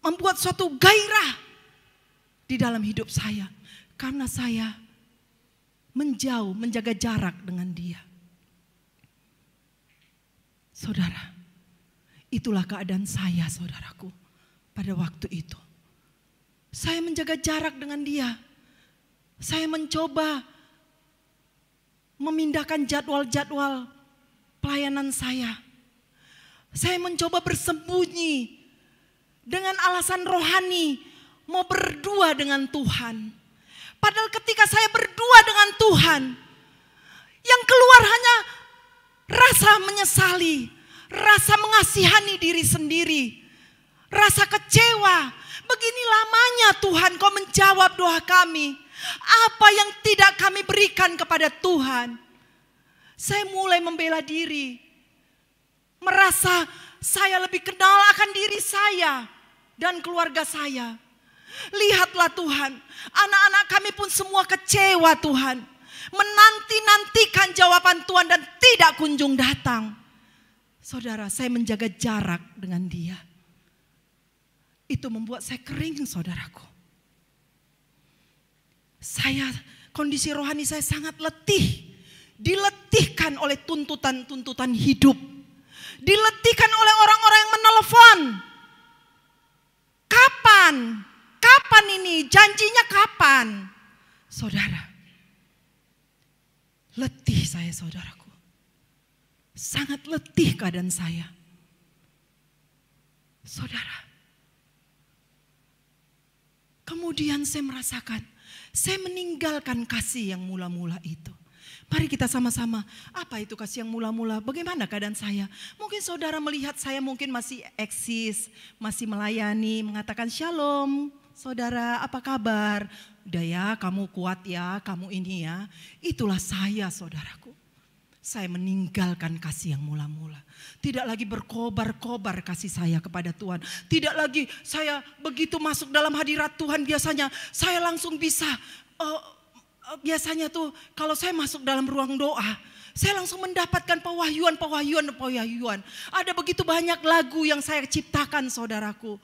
membuat suatu gairah di dalam hidup saya. Karena saya menjauh, menjaga jarak dengan dia. Saudara, itulah keadaan saya saudaraku pada waktu itu. Saya menjaga jarak dengan dia. Saya mencoba memindahkan jadwal-jadwal pelayanan saya. Saya mencoba bersembunyi dengan alasan rohani mau berdua dengan Tuhan. Padahal ketika saya berdua dengan Tuhan, yang keluar hanya rasa menyesali, rasa mengasihani diri sendiri, rasa kecewa. Begini lamanya Tuhan Kau menjawab doa kami. Apa yang tidak kami berikan kepada Tuhan. Saya mulai membela diri. Merasa saya lebih kenal akan diri saya dan keluarga saya. Lihatlah Tuhan, anak-anak kami pun semua kecewa Tuhan. Menanti-nantikan jawaban Tuhan dan tidak kunjung datang. Saudara, saya menjaga jarak dengan dia. Itu membuat saya kering, saudaraku. Kondisi rohani saya sangat letih. Diletihkan oleh tuntutan-tuntutan hidup. Diletihkan oleh orang-orang yang menelepon. Kapan? Kapan ini? Janjinya kapan? Saudara, letih saya, saudaraku. Sangat letih keadaan saya. Saudara, kemudian saya merasakan, saya meninggalkan kasih yang mula-mula itu. Mari kita sama-sama, apa itu kasih yang mula-mula? Bagaimana keadaan saya? Mungkin saudara melihat saya mungkin masih eksis, masih melayani, mengatakan shalom. Saudara, apa kabar? Udah ya, kamu kuat ya, kamu ini ya. Itulah saya, saudaraku. Saya meninggalkan kasih yang mula-mula. Tidak lagi berkobar-kobar kasih saya kepada Tuhan. Tidak lagi saya begitu masuk dalam hadirat Tuhan, biasanya saya langsung bisa. Biasanya tuh kalau saya masuk dalam ruang doa, saya langsung mendapatkan pewahyuan. Ada begitu banyak lagu yang saya ciptakan, saudaraku.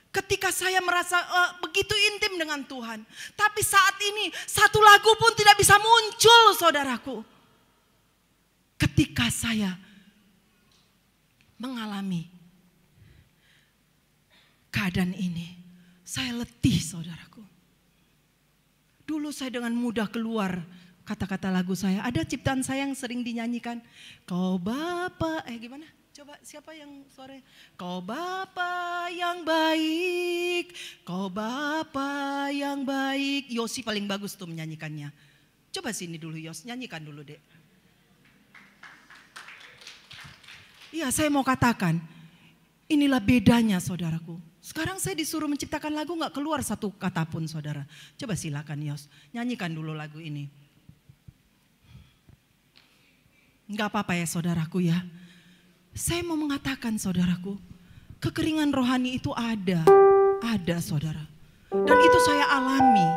Ketika saya merasa begitu intim dengan Tuhan. Tapi saat ini satu lagu pun tidak bisa muncul, saudaraku. Ketika saya mengalami keadaan ini, saya letih, saudaraku. Dulu saya dengan mudah keluar kata-kata lagu saya. Ada ciptaan saya yang sering dinyanyikan. Kau Bapa, gimana? Coba siapa yang sore? Kau Bapa yang baik, Kau Bapa yang baik. Yosi paling bagus tuh menyanyikannya. Coba sini dulu Yos, nyanyikan dulu dek. Iya, saya mau katakan, inilah bedanya saudaraku. Sekarang saya disuruh menciptakan lagu gak keluar satu kata pun saudara. Coba silakan Yos, nyanyikan dulu lagu ini. Gak apa-apa ya saudaraku ya. Saya mau mengatakan saudaraku, kekeringan rohani itu ada saudara. Dan itu saya alami,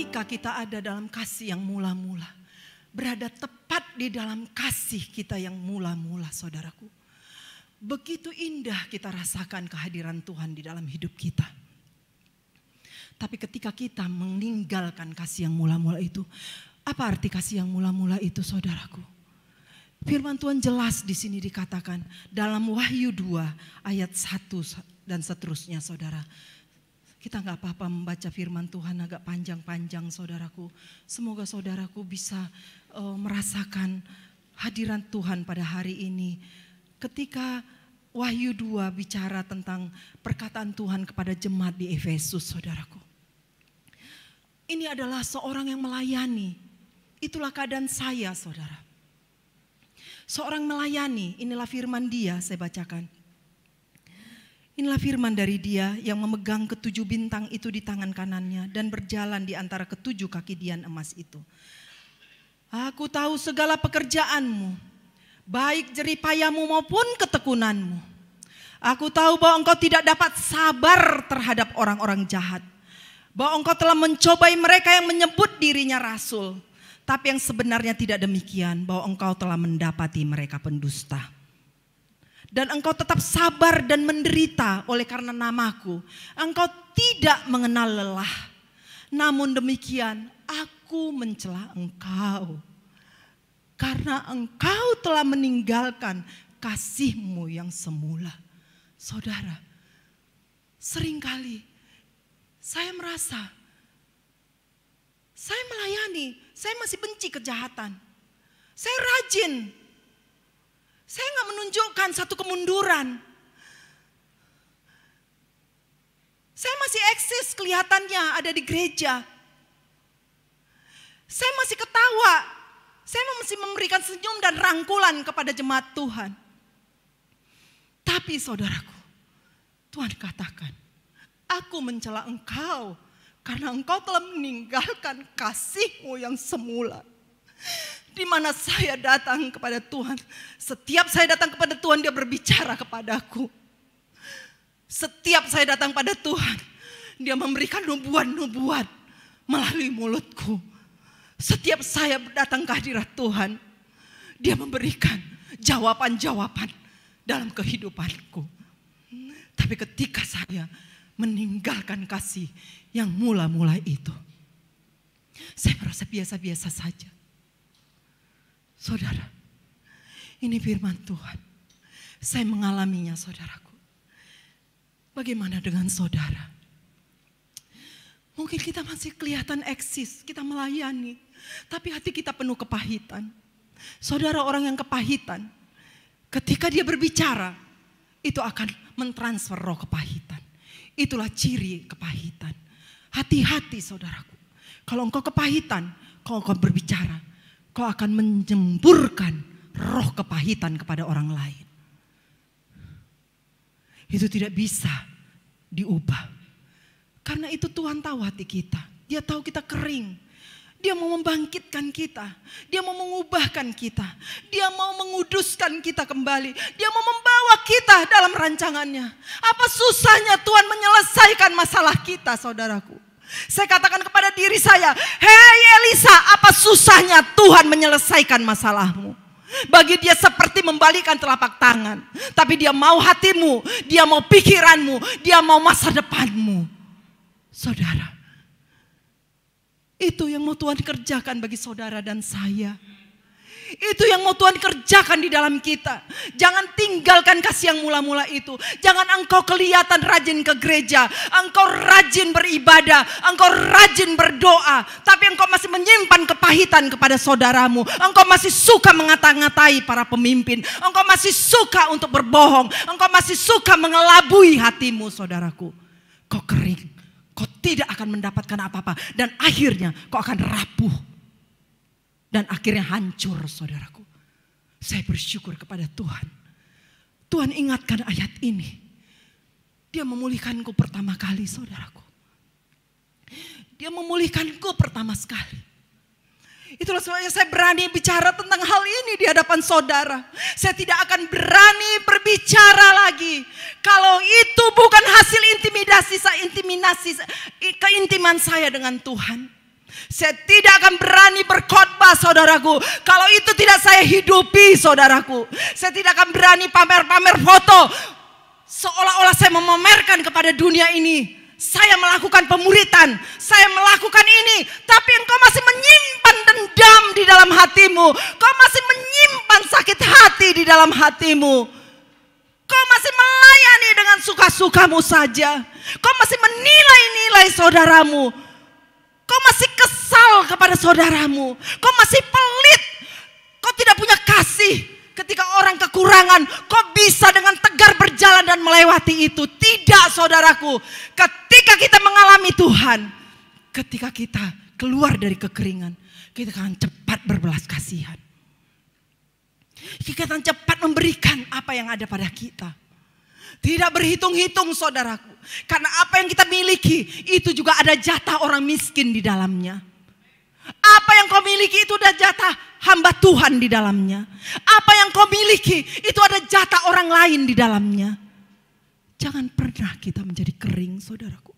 ketika kita ada dalam kasih yang mula-mula, berada tepat di dalam kasih kita yang mula-mula, saudaraku, begitu indah kita rasakan kehadiran Tuhan di dalam hidup kita. Tapi ketika kita meninggalkan kasih yang mula-mula itu, apa arti kasih yang mula-mula itu, saudaraku? Firman Tuhan jelas di sini dikatakan dalam Wahyu 2 ayat 1 dan seterusnya, saudara. Kita gak apa-apa membaca firman Tuhan agak panjang-panjang, saudaraku. Semoga saudaraku bisa merasakan hadiran Tuhan pada hari ini. Ketika Wahyu 2 bicara tentang perkataan Tuhan kepada jemaat di Efesus, saudaraku. Ini adalah seorang yang melayani. Itulah keadaan saya, saudara. Seorang melayani, inilah firman dia, saya bacakan. Inilah firman dari dia yang memegang ketujuh bintang itu di tangan kanannya dan berjalan di antara ketujuh kaki dian emas itu. Aku tahu segala pekerjaanmu, baik jeripayamu maupun ketekunanmu. Aku tahu bahwa engkau tidak dapat sabar terhadap orang-orang jahat. Bahwa engkau telah mencobai mereka yang menyebut dirinya rasul. Tapi yang sebenarnya tidak demikian, bahwa engkau telah mendapati mereka pendusta. Dan engkau tetap sabar dan menderita oleh karena namaku. Engkau tidak mengenal lelah. Namun demikian, aku mencela engkau. Karena engkau telah meninggalkan kasihmu yang semula. Saudara, seringkali saya merasa, saya melayani, saya masih benci kejahatan. Saya rajin. Saya gak menunjukkan satu kemunduran. Saya masih eksis kelihatannya ada di gereja. Saya masih ketawa. Saya masih memberikan senyum dan rangkulan kepada jemaat Tuhan. Tapi saudaraku, Tuhan katakan, aku mencela engkau karena engkau telah meninggalkan kasihmu yang semula. Di mana saya datang kepada Tuhan, setiap saya datang kepada Tuhan dia berbicara kepadaku. Setiap saya datang pada Tuhan, dia memberikan nubuat-nubuat melalui mulutku. Setiap saya datang ke hadirat Tuhan, dia memberikan jawaban-jawaban dalam kehidupanku. Tapi ketika saya meninggalkan kasih yang mula-mula itu, saya merasa biasa-biasa saja. Saudara, ini firman Tuhan. Saya mengalaminya, saudaraku. Bagaimana dengan saudara? Mungkin kita masih kelihatan eksis, kita melayani, tapi hati kita penuh kepahitan. Saudara, orang yang kepahitan, ketika dia berbicara, itu akan mentransfer roh kepahitan. Itulah ciri kepahitan. Hati-hati, saudaraku. Kalau engkau kepahitan, kalau engkau berbicara, kau akan menyemburkan roh kepahitan kepada orang lain. Itu tidak bisa diubah. Karena itu Tuhan tahu hati kita. Dia tahu kita kering. Dia mau membangkitkan kita. Dia mau mengubahkan kita. Dia mau menguduskan kita kembali. Dia mau membawa kita dalam rancangannya. Apa susahnya Tuhan menyelesaikan masalah kita, saudaraku? Saya katakan kepada diri saya, hei Elisa, apa susahnya Tuhan menyelesaikan masalahmu? Bagi dia seperti membalikkan telapak tangan. Tapi dia mau hatimu, dia mau pikiranmu, dia mau masa depanmu. Saudara, itu yang mau Tuhan kerjakan bagi saudara dan saya. Itu yang mau Tuhan kerjakan di dalam kita. Jangan tinggalkan kasih yang mula-mula itu. Jangan engkau kelihatan rajin ke gereja. Engkau rajin beribadah. Engkau rajin berdoa. Tapi engkau masih menyimpan kepahitan kepada saudaramu. Engkau masih suka mengata-ngatai para pemimpin. Engkau masih suka untuk berbohong. Engkau masih suka mengelabui hatimu, saudaraku. Kau kering. Kau tidak akan mendapatkan apa-apa. Dan akhirnya kau akan rapuh. Dan akhirnya hancur, saudaraku. Saya bersyukur kepada Tuhan. Tuhan ingatkan ayat ini. Dia memulihkanku pertama kali, saudaraku. Dia memulihkanku pertama sekali. Itulah sebabnya saya berani bicara tentang hal ini di hadapan saudara. Saya tidak akan berani berbicara lagi kalau itu bukan hasil intimidasi, keintiman saya dengan Tuhan. Saya tidak akan berani berkhotbah, saudaraku, kalau itu tidak saya hidupi, saudaraku. Saya tidak akan berani pamer-pamer foto seolah-olah saya memamerkan kepada dunia ini. Saya melakukan pemuritan, saya melakukan ini, tapi engkau masih menyimpan dendam di dalam hatimu. Kau masih menyimpan sakit hati di dalam hatimu. Kau masih melayani dengan suka-sukamu saja. Kau masih menilai-nilai saudaramu. Kau masih kesal kepada saudaramu. Kau masih pelit. Kau tidak punya kasih. Ketika orang kekurangan, kau bisa dengan tegar berjalan dan melewati itu. Tidak, saudaraku. Ketika kita mengalami Tuhan, ketika kita keluar dari kekeringan, kita akan cepat berbelas kasihan. Kita akan cepat memberikan apa yang ada pada kita. Tidak berhitung-hitung, saudaraku. Karena apa yang kita miliki itu juga ada jatah orang miskin di dalamnya. Apa yang kau miliki itu ada jatah hamba Tuhan di dalamnya. Apa yang kau miliki itu ada jatah orang lain di dalamnya. Jangan pernah kita menjadi kering, saudaraku.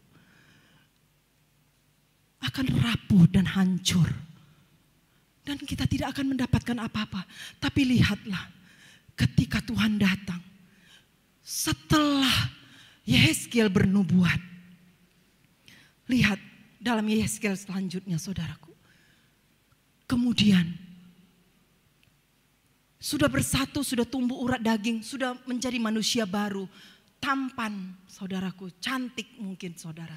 Akan rapuh dan hancur. Dan kita tidak akan mendapatkan apa-apa. Tapi lihatlah, ketika Tuhan datang, setelah Yehezkiel bernubuat. Lihat dalam Yehezkiel selanjutnya, saudaraku. Kemudian sudah bersatu, sudah tumbuh urat daging, sudah menjadi manusia baru. Tampan, saudaraku, cantik mungkin saudara.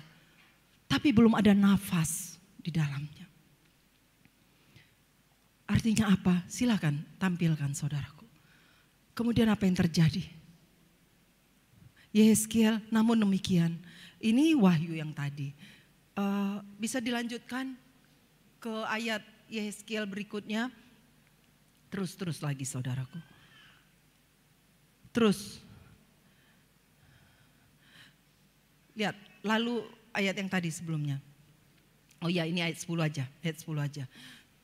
Tapi belum ada nafas di dalamnya. Artinya apa? Silakan tampilkan, saudaraku. Kemudian apa yang terjadi? Yehezkiel, namun demikian, ini wahyu yang tadi. Bisa dilanjutkan ke ayat Yehezkiel berikutnya. Terus lagi, saudaraku. Terus. Lihat, lalu ayat yang tadi sebelumnya. Oh ya, ini ayat 10 aja, ayat 10 aja.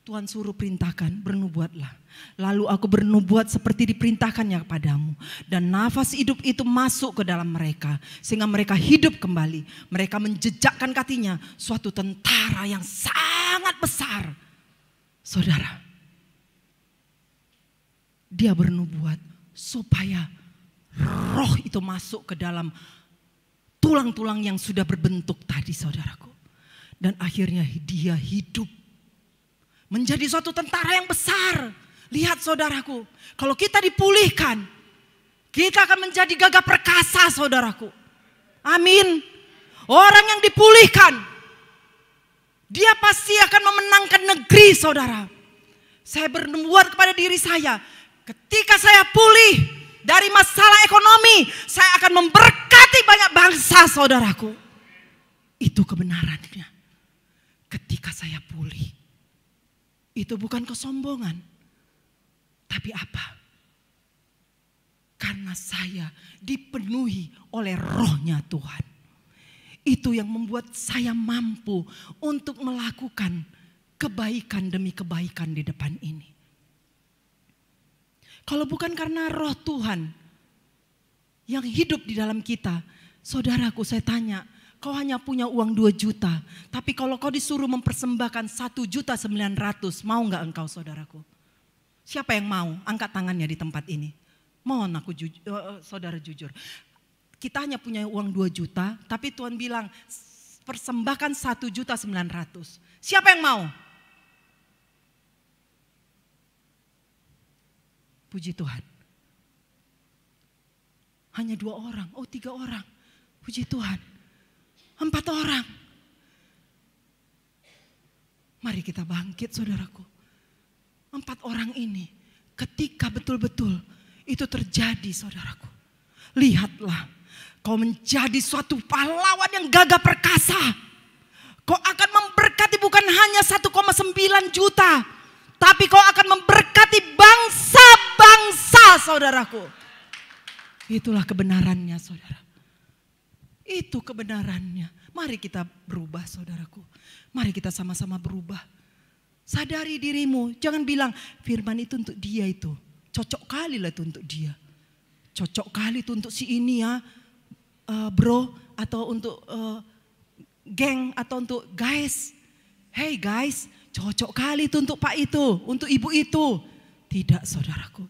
Tuhan suruh perintahkan, bernubuatlah. Lalu aku bernubuat seperti diperintahkannya kepadamu. Dan nafas hidup itu masuk ke dalam mereka. Sehingga mereka hidup kembali. Mereka menjejakkan kakinya suatu tentara yang sangat besar. Saudara, dia bernubuat supaya roh itu masuk ke dalam tulang-tulang yang sudah berbentuk tadi, saudaraku. Dan akhirnya dia hidup. Menjadi suatu tentara yang besar. Lihat, saudaraku, kalau kita dipulihkan, kita akan menjadi gagah perkasa, saudaraku. Amin. Orang yang dipulihkan, dia pasti akan memenangkan negeri, saudara. Saya bernubuat kepada diri saya, ketika saya pulih dari masalah ekonomi, saya akan memberkati banyak bangsa, saudaraku. Itu kebenarannya. Ketika saya pulih. Itu bukan kesombongan. Tapi apa? Karena saya dipenuhi oleh rohnya Tuhan. Itu yang membuat saya mampu untuk melakukan kebaikan demi kebaikan di depan ini. Kalau bukan karena roh Tuhan yang hidup di dalam kita, saudaraku, saya tanya, kau hanya punya uang 2 juta. Tapi kalau kau disuruh mempersembahkan 1.900.000, mau gak engkau, saudaraku? Siapa yang mau? Angkat tangannya di tempat ini. Mohon aku saudara jujur. Kita hanya punya uang 2 juta. Tapi Tuhan bilang persembahkan 1.900.000. Siapa yang mau? Puji Tuhan. Hanya 2 orang. Oh, 3 orang. Puji Tuhan. 4 orang. Mari kita bangkit, saudaraku. 4 orang ini ketika betul-betul itu terjadi, saudaraku. Lihatlah, kau menjadi suatu pahlawan yang gagah perkasa. Kau akan memberkati bukan hanya 1,9 juta. Tapi kau akan memberkati bangsa-bangsa, saudaraku. Itulah kebenarannya, saudara. Itu kebenarannya. Mari kita berubah, saudaraku. Mari kita sama-sama berubah. Sadari dirimu. Jangan bilang firman itu untuk dia itu. Cocok kali lah itu untuk dia. Cocok kali itu untuk si ini ya. Bro. Atau untuk geng. Atau untuk guys. Hey guys, cocok kali itu untuk Pak itu, untuk Ibu itu. Tidak saudaraku.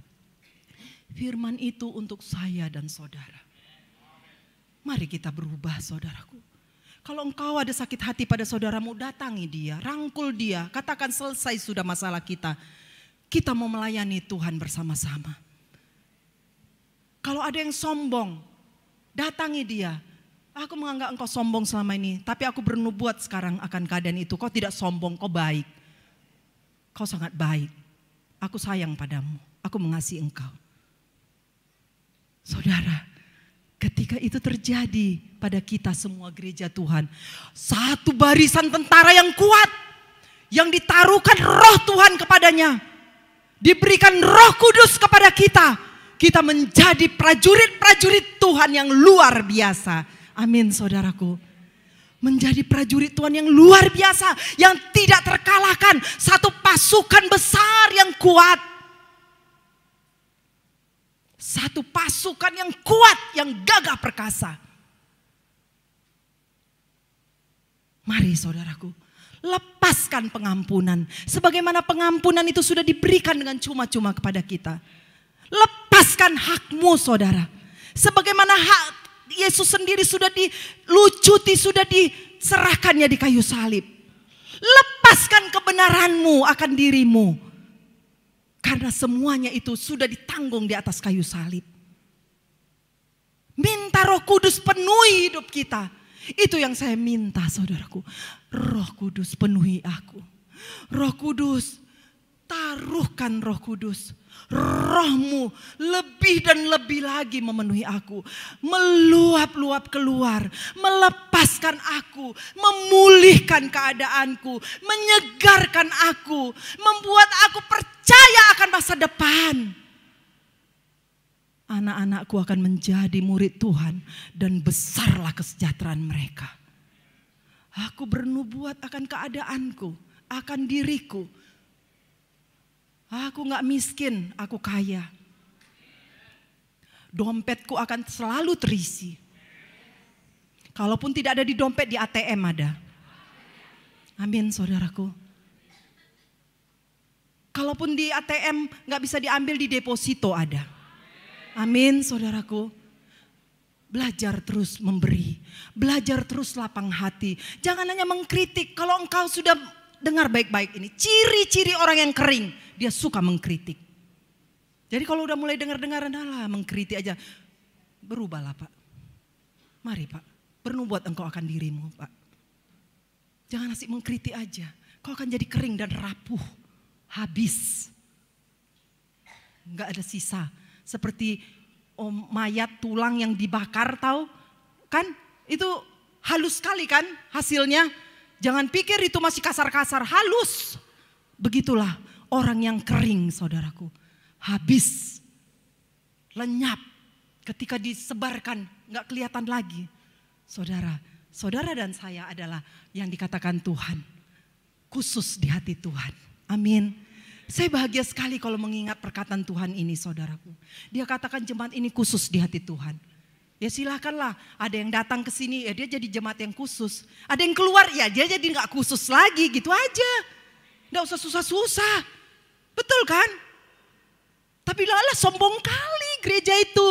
Firman itu untuk saya dan saudara. Mari kita berubah saudaraku. Kalau engkau ada sakit hati pada saudaramu, datangi dia, rangkul dia, katakan selesai sudah masalah kita. Kita mau melayani Tuhan bersama-sama. Kalau ada yang sombong, datangi dia. Aku menganggap engkau sombong selama ini, tapi aku bernubuat sekarang akan keadaan itu. Kau tidak sombong, kau baik. Kau sangat baik. Aku sayang padamu, aku mengasihi engkau. Saudara, ketika itu terjadi pada kita semua gereja Tuhan, satu barisan tentara yang kuat, yang ditaruhkan roh Tuhan kepadanya, diberikan Roh Kudus kepada kita. Kita menjadi prajurit-prajurit Tuhan yang luar biasa. Amin saudaraku. Menjadi prajurit Tuhan yang luar biasa, yang tidak terkalahkan. Satu pasukan besar yang kuat. Satu pasukan yang kuat, yang gagah perkasa. Mari saudaraku, lepaskan pengampunan. Sebagaimana pengampunan itu sudah diberikan dengan cuma-cuma kepada kita. Lepaskan hakmu saudara. Sebagaimana hak Yesus sendiri sudah dilucuti, sudah diserahkannya di kayu salib. Lepaskan kebenaranmu akan dirimu. Karena semuanya itu sudah ditanggung di atas kayu salib. Minta Roh Kudus penuhi hidup kita. Itu yang saya minta saudaraku. Roh Kudus penuhi aku. Roh Kudus, taruhkan Roh Kudus. Rohmu lebih dan lebih lagi memenuhi aku. Meluap-luap keluar. Melepaskan aku. Memulihkan keadaanku. Menyegarkan aku. Membuat aku percaya akan masa depan. Anak-anakku akan menjadi murid Tuhan dan besarlah kesejahteraan mereka. Aku bernubuat akan keadaanku, akan diriku. Aku gak miskin, aku kaya. Dompetku akan selalu terisi. Kalaupun tidak ada di dompet, di ATM ada. Amin saudaraku. Kalaupun di ATM gak bisa diambil, di deposito ada. Amin saudaraku. Belajar terus memberi. Belajar terus lapang hati. Jangan hanya mengkritik. Kalau engkau sudah dengar baik-baik ini. Ciri-ciri orang yang kering. Dia suka mengkritik. Jadi kalau udah mulai dengar-dengar, adalah mengkritik aja. Berubahlah Pak. Mari Pak. Bernubuat engkau akan dirimu Pak. Jangan asik mengkritik aja. Kau akan jadi kering dan rapuh. Habis. Enggak ada sisa. Seperti mayat tulang yang dibakar, tahu kan? Itu halus sekali kan hasilnya. Jangan pikir itu masih kasar-kasar, halus. Begitulah orang yang kering saudaraku. Habis, lenyap. Ketika disebarkan gak kelihatan lagi. Saudara, saudara dan saya adalah yang dikatakan Tuhan. Khusus di hati Tuhan. Amin. Saya bahagia sekali kalau mengingat perkataan Tuhan ini saudaraku. Dia katakan jemaat ini khusus di hati Tuhan. Ya silakanlah, ada yang datang ke sini ya dia jadi jemaat yang khusus. Ada yang keluar ya dia jadi gak khusus lagi, gitu aja. Gak usah susah-susah. Betul kan? Tapi lah sombong kali gereja itu.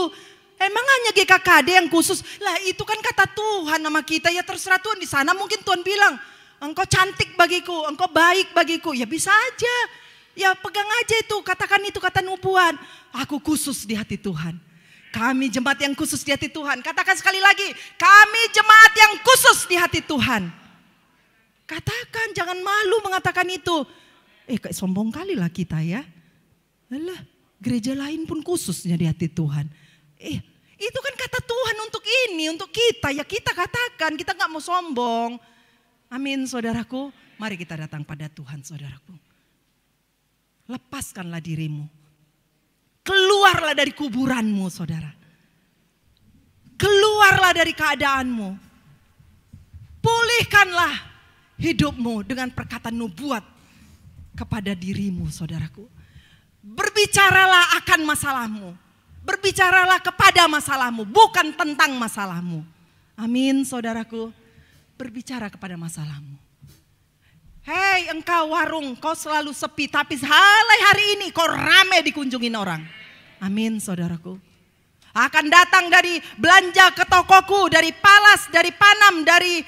Emang hanya GKKD yang khusus? Lah itu kan kata Tuhan nama kita, ya terserah Tuhan. Di sana mungkin Tuhan bilang, engkau cantik bagiku, engkau baik bagiku. Ya bisa aja. Ya pegang aja itu, katakan itu kata nubuat. Aku khusus di hati Tuhan. Kami jemaat yang khusus di hati Tuhan. Katakan sekali lagi, kami jemaat yang khusus di hati Tuhan. Katakan, jangan malu mengatakan itu. Kayak sombong kali lah kita ya. Alah, gereja lain pun khususnya di hati Tuhan. Itu kan kata Tuhan untuk ini, untuk kita. Ya kita katakan, kita gak mau sombong. Amin saudaraku. Mari kita datang pada Tuhan saudaraku. Lepaskanlah dirimu. Keluarlah dari kuburanmu saudara. Keluarlah dari keadaanmu. Pulihkanlah hidupmu dengan perkataan nubuat kepada dirimu saudaraku. Berbicaralah akan masalahmu. Berbicaralah kepada masalahmu, bukan tentang masalahmu. Amin saudaraku. Berbicara kepada masalahmu. Hei engkau warung, kau selalu sepi, tapi hari ini kau rame dikunjungin orang. Amin saudaraku. Akan datang dari belanja ke tokoku, dari Palas, dari Panam, dari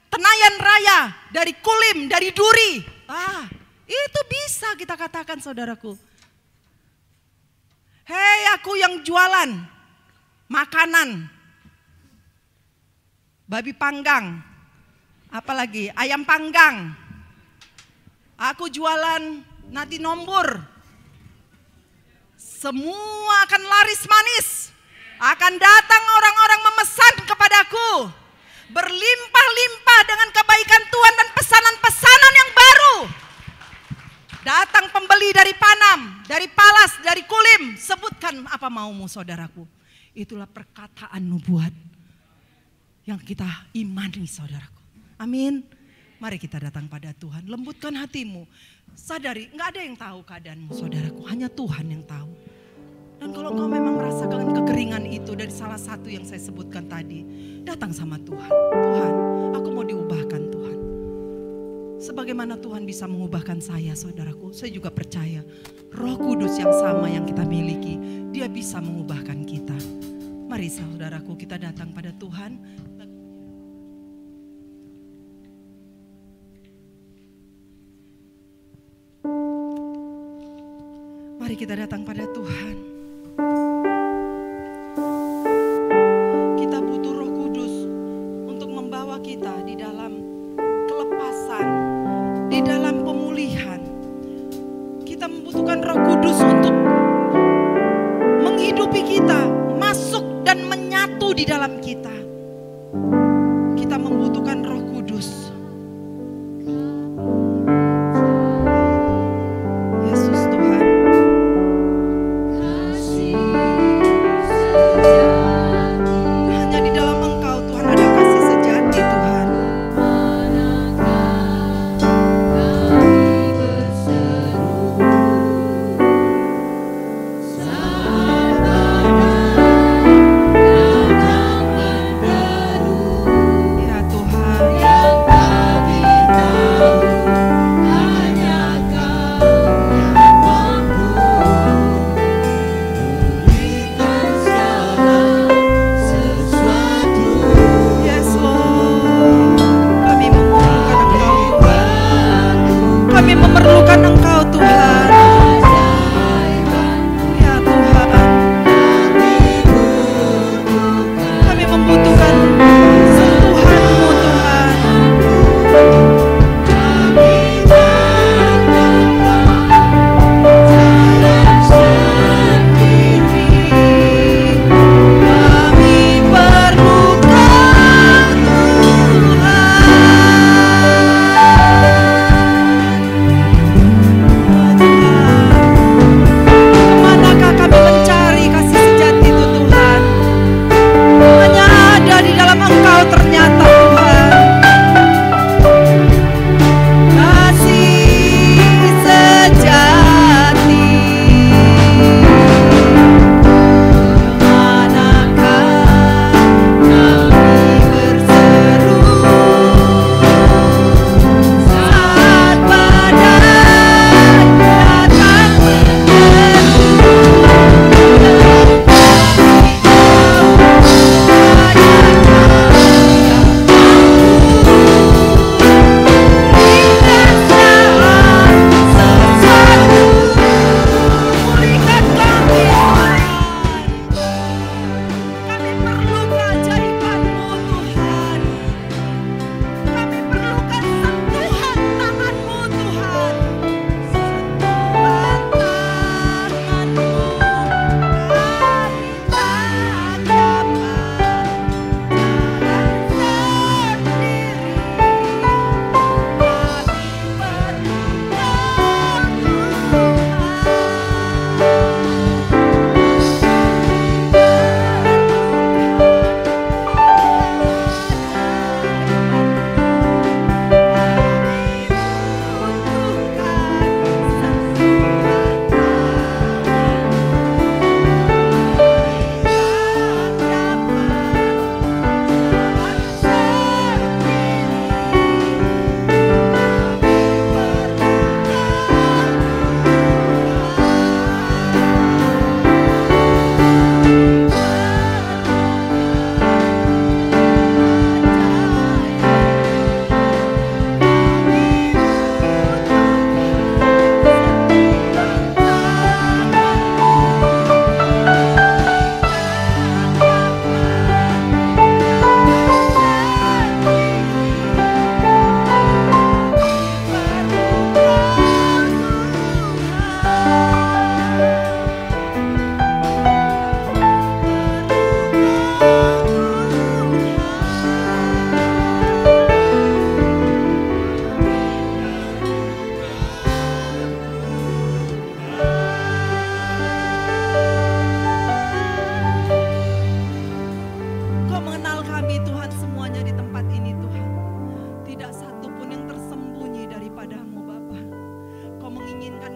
Tenayan Raya, dari Kulim, dari Duri. Itu bisa kita katakan saudaraku. Hei aku yang jualan makanan, babi panggang, apalagi ayam panggang. Aku jualan nasi nombor. Semua akan laris manis. Akan datang orang-orang memesan kepadaku. Berlimpah-limpah dengan kebaikan Tuhan dan pesanan-pesanan yang baru. Datang pembeli dari Panam, dari Palas, dari Kulim. Sebutkan apa maumu saudaraku. Itulah perkataan nubuat yang kita imani saudaraku. Amin. Mari kita datang pada Tuhan, lembutkan hatimu. Sadari, gak ada yang tahu keadaanmu saudaraku, hanya Tuhan yang tahu. Dan kalau kau memang merasakan kekeringan itu dari salah satu yang saya sebutkan tadi, datang sama Tuhan. Tuhan, aku mau diubahkan Tuhan. Sebagaimana Tuhan bisa mengubahkan saya saudaraku, saya juga percaya Roh Kudus yang sama yang kita miliki, Dia bisa mengubahkan kita. Mari saudaraku kita datang pada Tuhan. Mari kita datang pada Tuhan. Kita butuh Roh Kudus untuk membawa kita di dalam kelepasan, di dalam pemulihan. Kita membutuhkan Roh Kudus untuk menghidupi kita, masuk dan menyatu di dalam kita. Kita membutuhkan Roh Kudus.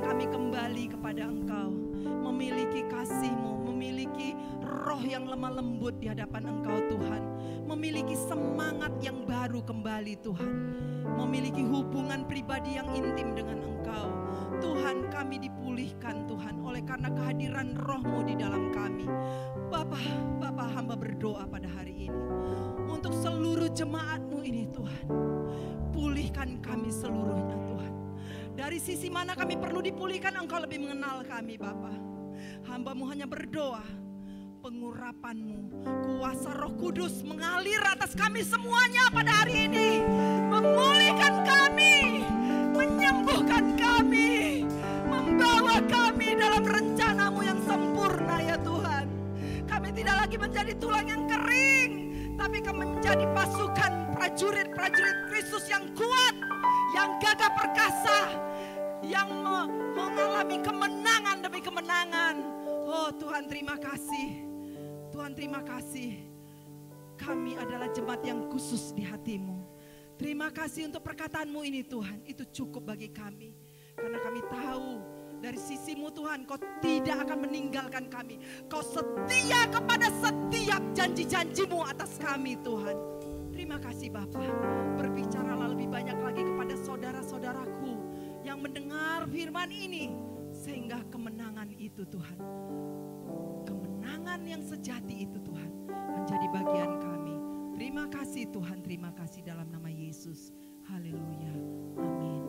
kami kembali kepada Engkau, memiliki kasih-Mu, memiliki roh yang lemah lembut di hadapan Engkau Tuhan, memiliki semangat yang baru kembali Tuhan, memiliki hubungan pribadi yang intim dengan Engkau. Tuhan, kami dipulihkan Tuhan oleh karena kehadiran roh-Mu di dalam kami. Bapa hamba berdoa pada hari ini untuk seluruh jemaat-Mu ini Tuhan, pulihkan kami seluruhnya Tuhan. Dari sisi mana kami perlu dipulihkan, Engkau lebih mengenal kami Bapa. Hamba-Mu hanya berdoa, pengurapan-Mu, kuasa Roh Kudus mengalir atas kami semuanya pada hari ini, memulihkan kami, menyembuhkan kami, membawa kami dalam rencana-Mu yang sempurna ya Tuhan. Kami tidak lagi menjadi tulang yang kering, tapi kami menjadi pasukan prajurit-prajurit Kristus yang kuat, yang gagah perkasa, yang mengalami kemenangan demi kemenangan. Oh Tuhan, terima kasih. Tuhan, terima kasih. Kami adalah jemaat yang khusus di hati-Mu. Terima kasih untuk perkataan-Mu ini Tuhan. Itu cukup bagi kami. Karena kami tahu dari sisi-Mu Tuhan, Kau tidak akan meninggalkan kami. Kau setia kepada setiap janji-janji-Mu atas kami Tuhan. Terima kasih Bapa. Berbicaralah lebih banyak lagi kepada saudara-saudaraku yang mendengar firman ini, sehingga kemenangan itu Tuhan, kemenangan yang sejati itu Tuhan, menjadi bagian kami. Terima kasih Tuhan, terima kasih dalam nama Yesus. Haleluya. Amin.